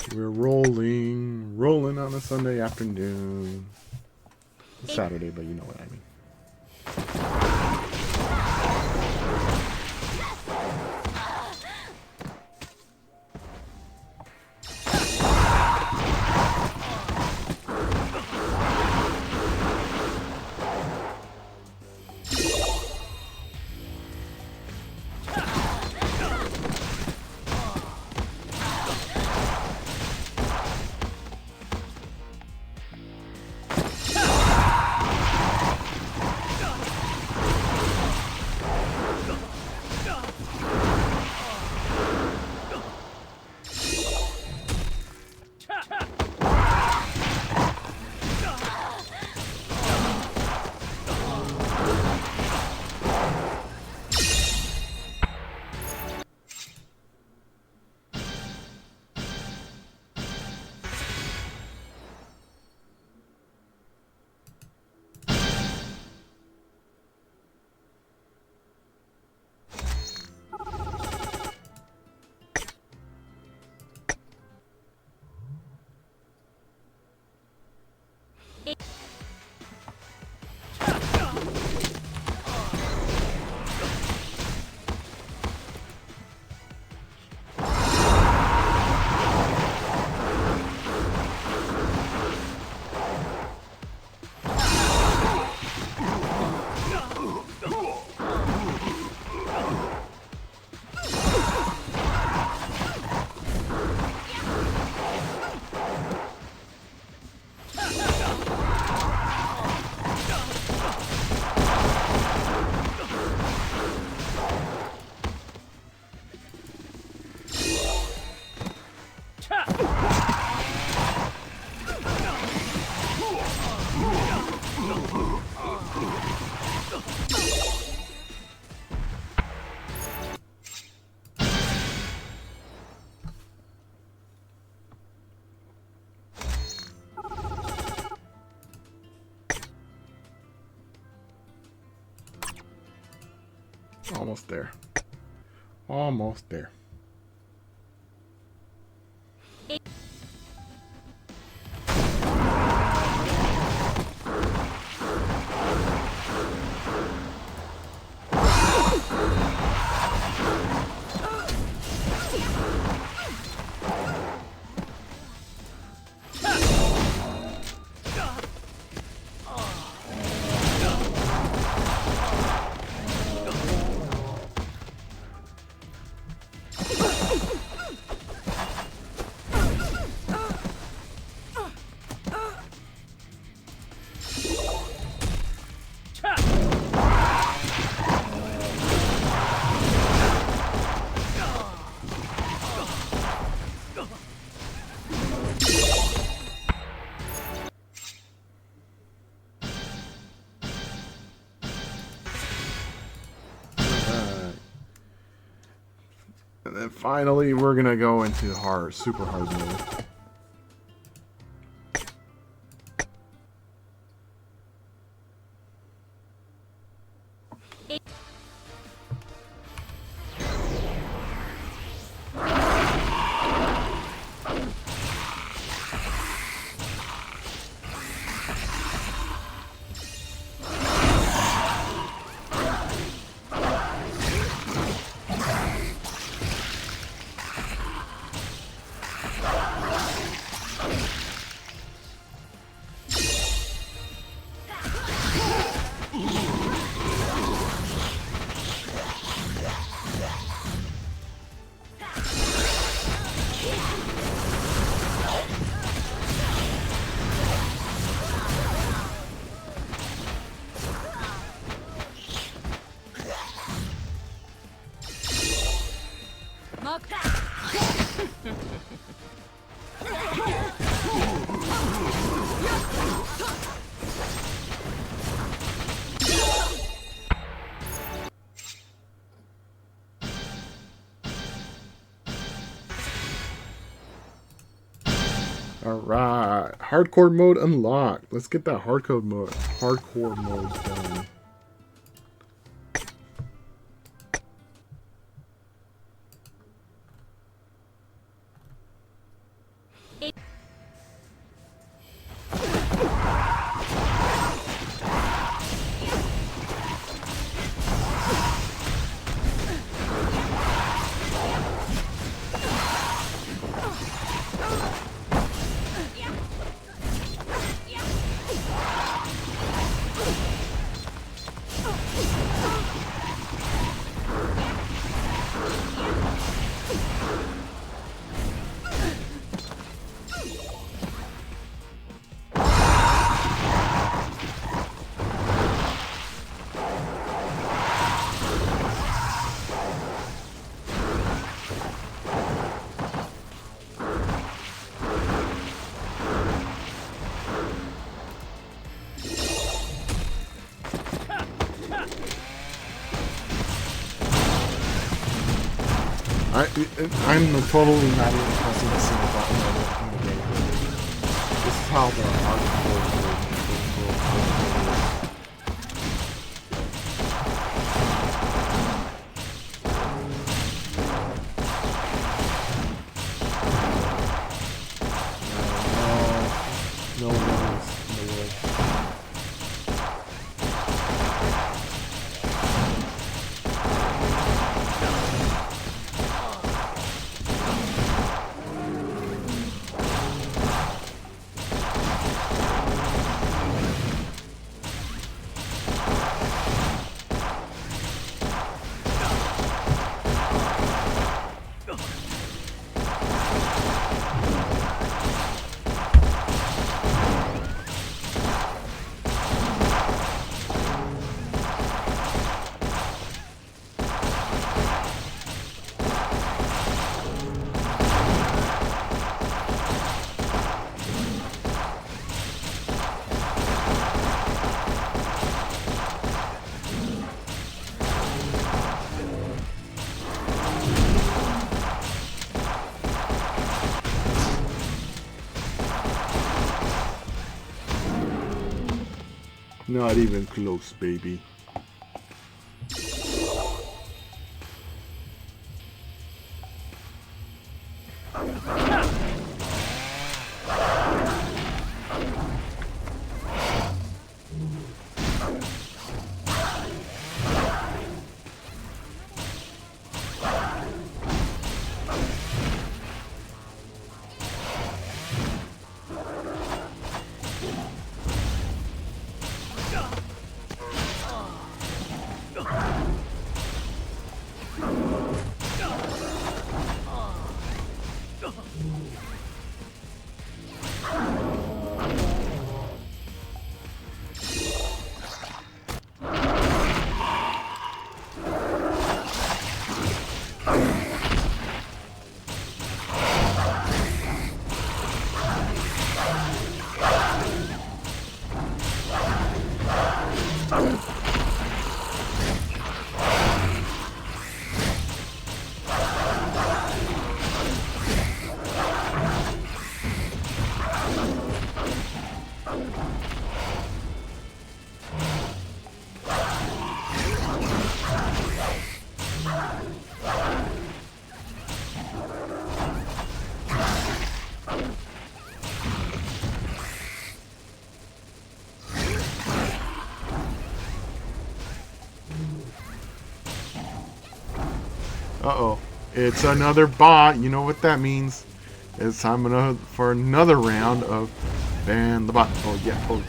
We're rolling on a Sunday afternoon. Saturday, but you know what I mean. Almost there. Almost there. And then finally, we're gonna go into hard, super hard mode. Alright, hardcore mode unlocked. Let's get that hardcore mode done. I'm totally not even pressing a single button in the game. This is how the hardcore no worries in the world. Not even close, baby. Uh-oh. It's another bot. You know what that means. It's time for another round of ban the bot. Oh,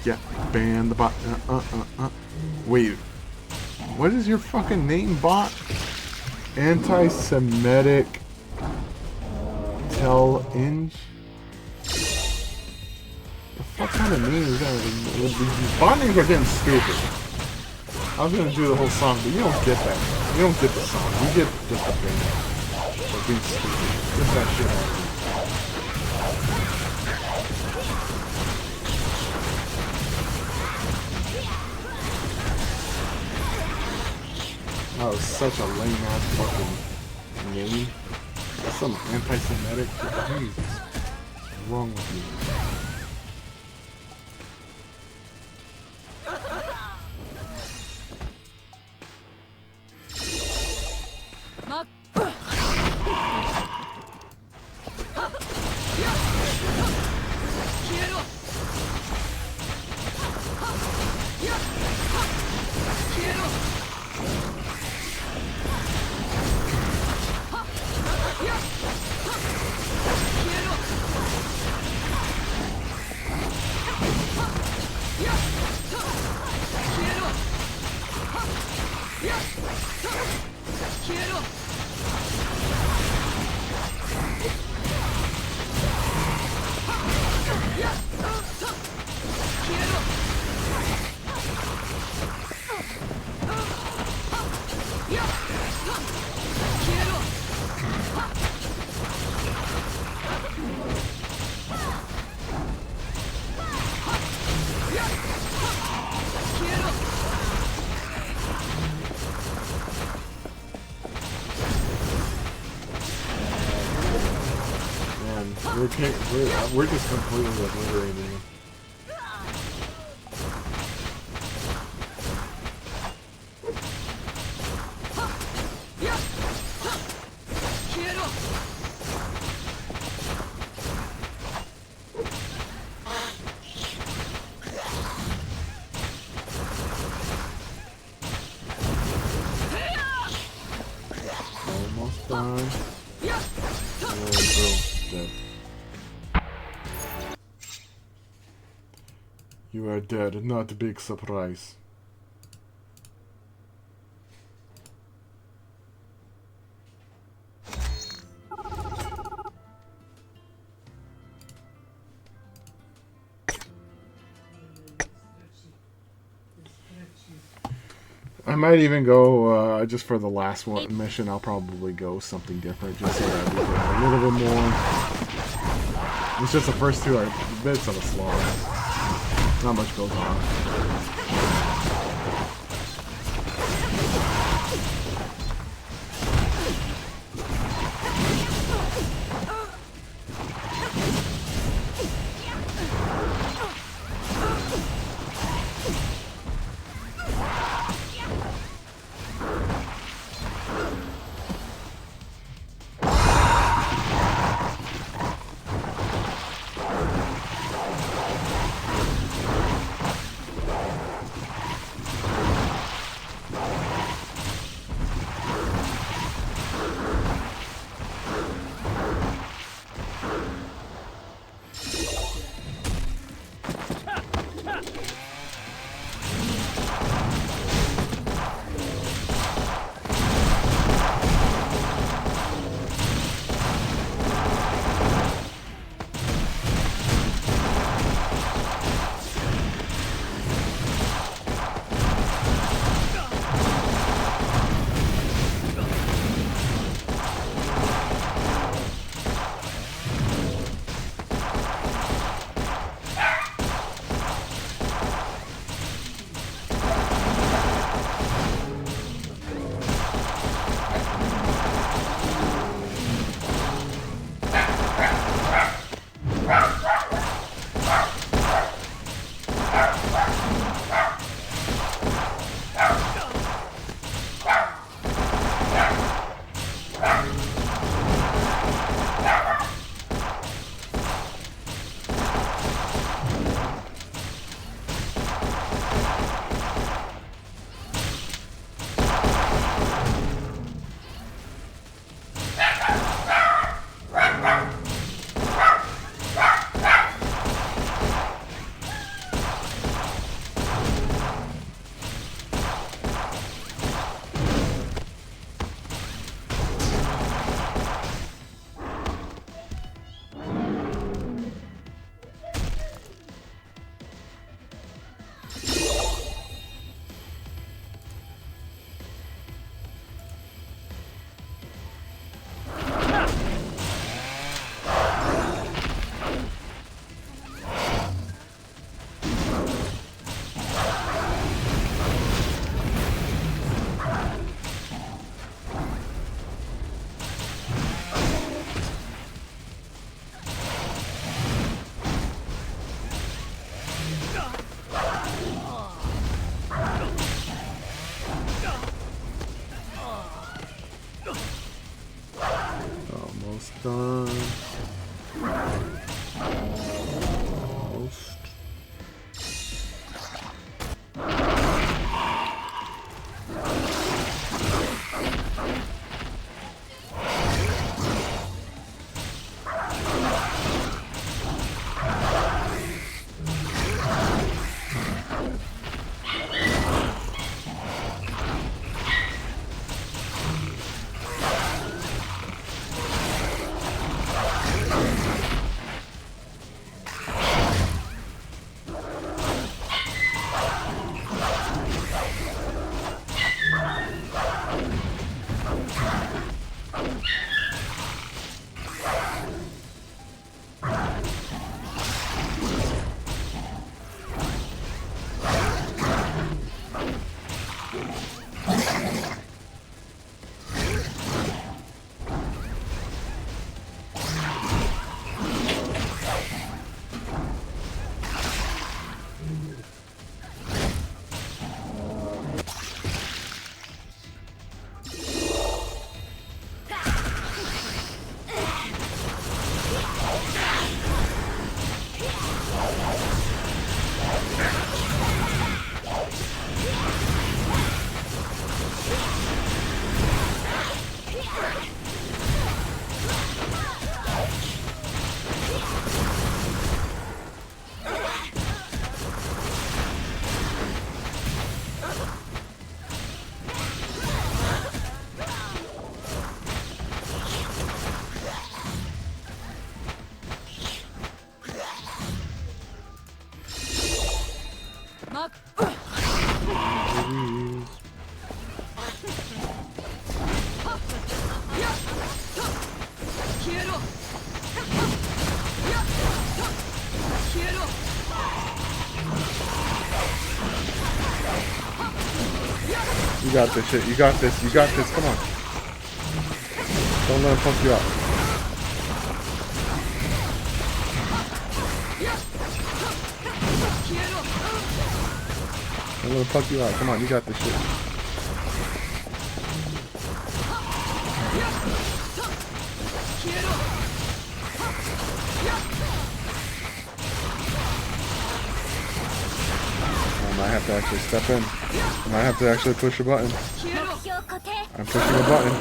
yeah. Ban the bot. Wait. What is your fucking name, bot? Anti-Semitic Tell-Inge? The fuck kind of name is that? These bot names are getting stupid. I was gonna do the whole song, but you don't get that. You don't get the song. You get just the band. For being stupid. Get that shit out of here. That was such a lame ass fucking name. That's some anti-Semitic. Jesus. What's wrong with you? We're just completely obliterating them. Almost done. And boom, dead. You are dead, not a big surprise. I might even go, just for the last one mission, I'll probably go something different, just so that we get a little bit more. It's just the first two are bits of a slog. Not much goes on. You got this shit. You got this. You got this. Come on. Don't let him pump you out. Don't let him pump you out. Come on. You got this shit. I might have to actually step in. I might have to actually push a button. I'm pushing a button.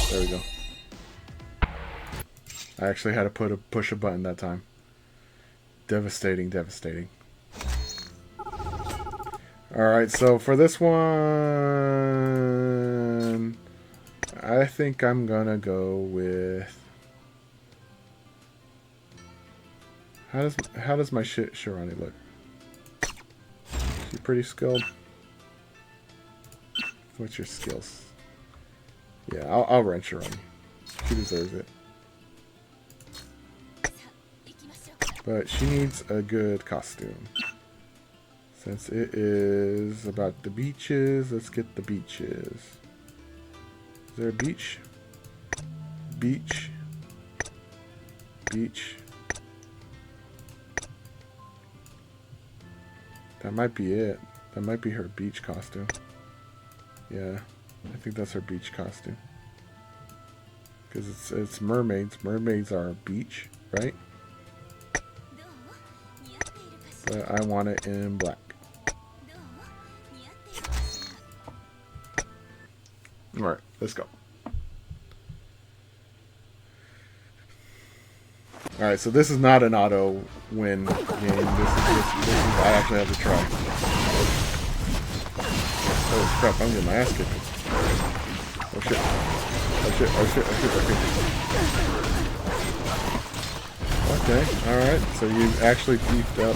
There we go. I actually had to push a button that time. Devastating, devastating. Alright, so for this one, I think I'm gonna go with... How does my Shirani look? Is she pretty skilled? What's your skills? Yeah, I'll rent Shirani. She deserves it. But she needs a good costume. Since it is about the beaches, let's get the beaches. Is there a beach? Beach. Beach. That might be it. That might be her beach costume. Yeah, I think that's her beach costume. Because it's mermaids. Mermaids are a beach, right? But I want it in black. Alright, let's go. Alright, so this is not an auto win game. This is I actually have to try. Oh crap, I'm getting my ass kicked. Oh shit. Oh shit, oh shit, oh shit, okay. Okay, alright, so you actually beefed up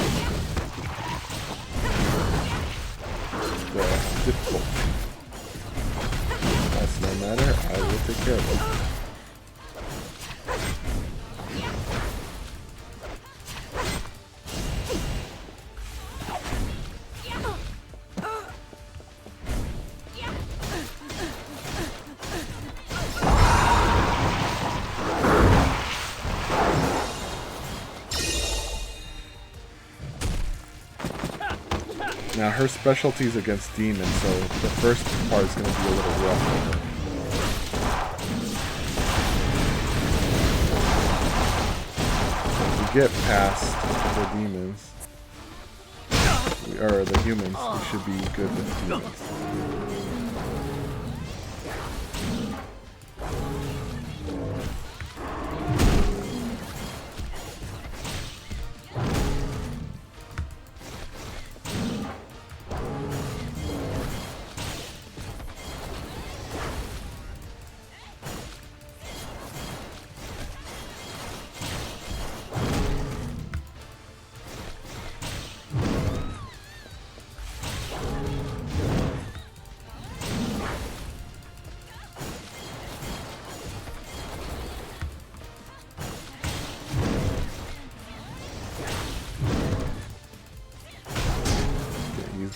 the difficult. That's no matter, I will take care of it. Now her specialty is against demons, so the first part is going to be a little rough. If we get past the demons, or the humans, we should be good with demons.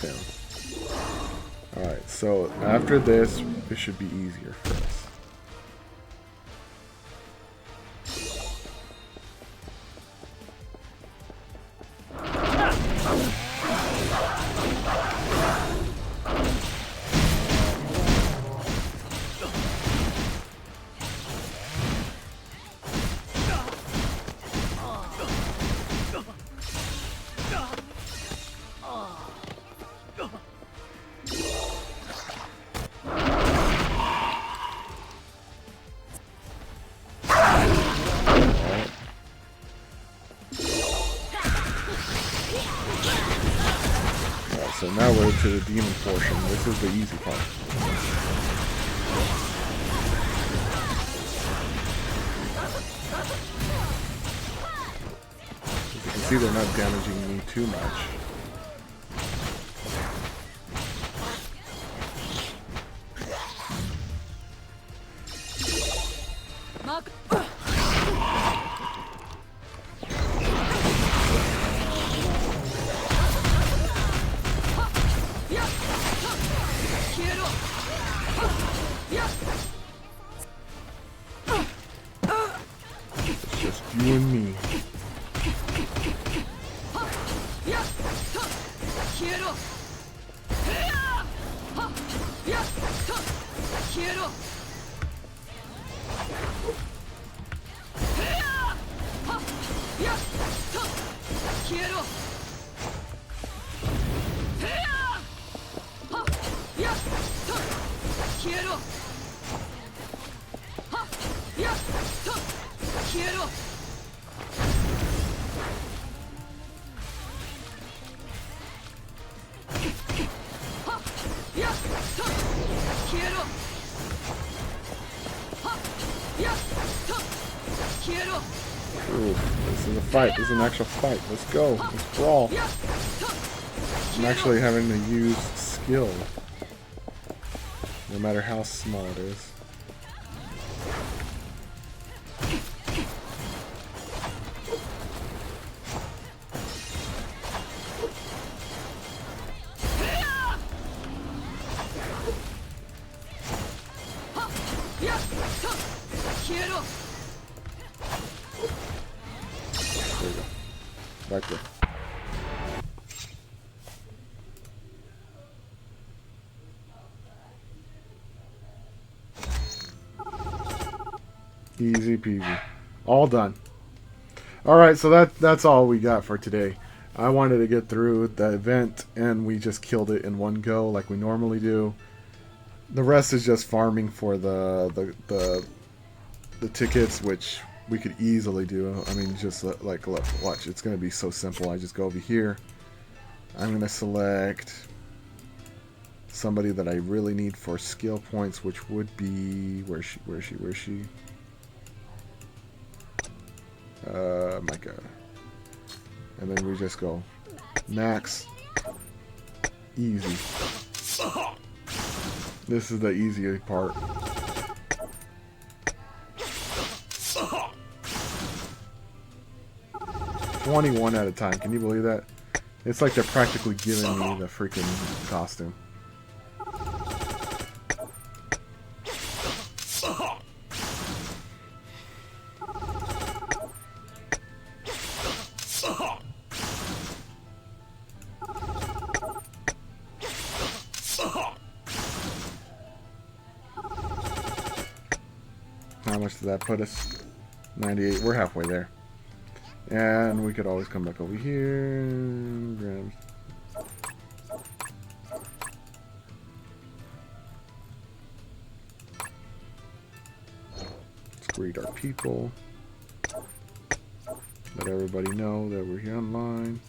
Down. Alright, so after this, it should be easier for us. to the demon portion. This is the easy part. As you can see, they're not damaging me too much. It's just you and me. Ooh, this is a fight. This is an actual fight. Let's go. Let's brawl. I'm actually having to use skill. No matter how small it is. There you go. Back there. Easy peasy. All done. Alright, so that's all we got for today. I wanted to get through the event and we just killed it in one go like we normally do. The rest is just farming for the tickets, which we could easily do. I mean, just like, look, watch. It's going to be so simple. I just go over here. I'm going to select somebody that I really need for skill points, which would be... Where's she? Micah. And then we just go max. Easy. This is the easy part. $21 at a time. Can you believe that? It's like they're practically giving me the freaking costume. How much does that put us? 98. We're halfway there. And we could always come back over here. Grab. Let's greet our people. Let everybody know that we're here online.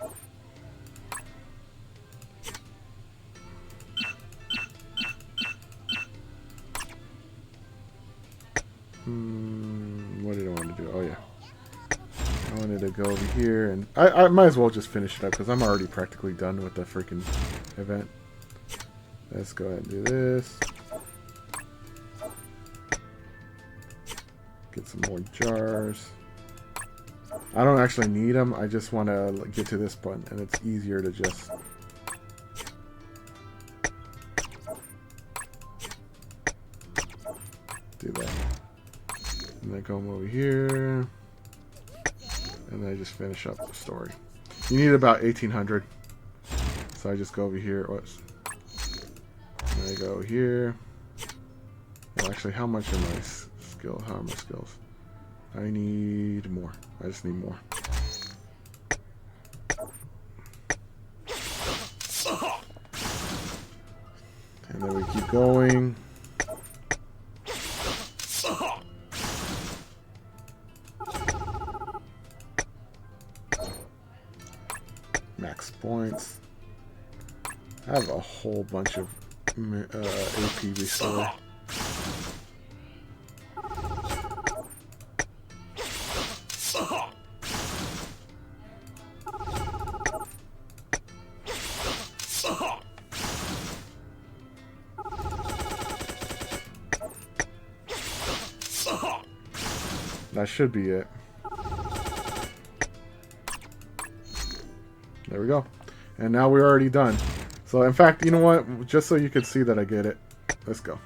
What did I want to do? Oh yeah. I wanted to go over here, and I might as well just finish it up because I'm already practically done with the freaking event. Let's go ahead and do this. Get some more jars. I don't actually need them. I just want to get to this button, and it's easier to just... do that. And then come over here. And then I just finish up the story. You need about 1800. So I just go over here. Whoops. And I go here. Well, actually, how much are my skills? How are my skills? I need more. I just need more. And then we keep going. Max points. I have a whole bunch of AP restore. That should be it. There we go. And now we're already done. So, in fact, you know what? Just so you can see that I get it. Let's go.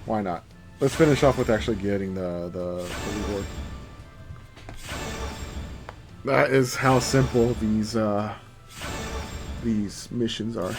Why not? Let's finish off with actually getting the reward. That is how simple these missions are.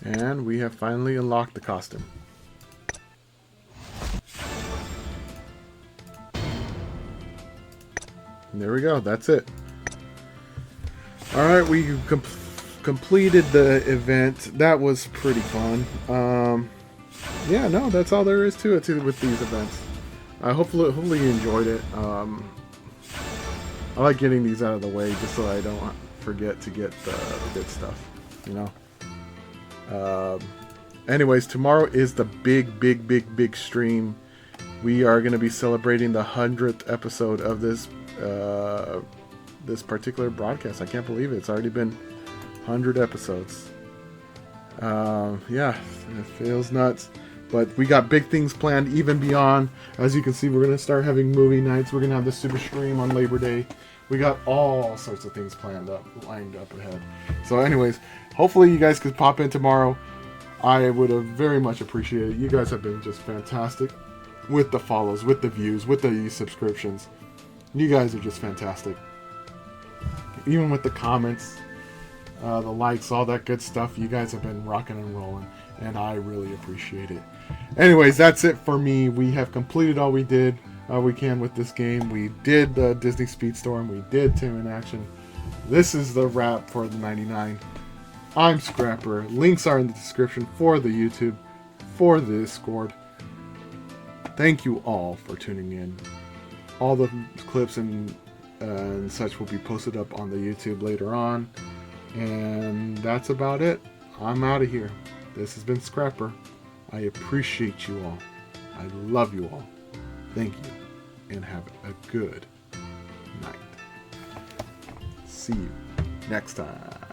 And we have finally unlocked the costume. And there we go. That's it. Alright, we completed the event. That was pretty fun. Yeah, no, that's all there is to it with these events. Hopefully you enjoyed it. I like getting these out of the way just so I don't forget to get the good stuff, you know. Anyways, tomorrow is the big stream. We are going to be celebrating the 100th episode of this this particular broadcast. I can't believe it. It's already been 100 episodes. Yeah, it feels nuts. But we got big things planned even beyond. As you can see, we're going to start having movie nights. We're going to have the Super Stream on Labor Day. We got all sorts of things lined up ahead. So anyways, hopefully you guys could pop in tomorrow. I would have very much appreciated it. You guys have been just fantastic with the follows, with the views, with the subscriptions. You guys are just fantastic. Even with the comments, the likes, all that good stuff. You guys have been rocking and rolling, and I really appreciate it. Anyways, that's it for me. We have completed all we can with this game. We did the Disney Speedstorm. We did Tim in Action. This is the wrap for the 99. I'm Scrapper. Links are in the description for the YouTube, for the Discord. Thank you all for tuning in. All the clips and such will be posted up on the YouTube later on. And that's about it. I'm out of here. This has been Scrapper. I appreciate you all. I love you all. Thank you. And have a good night. See you next time.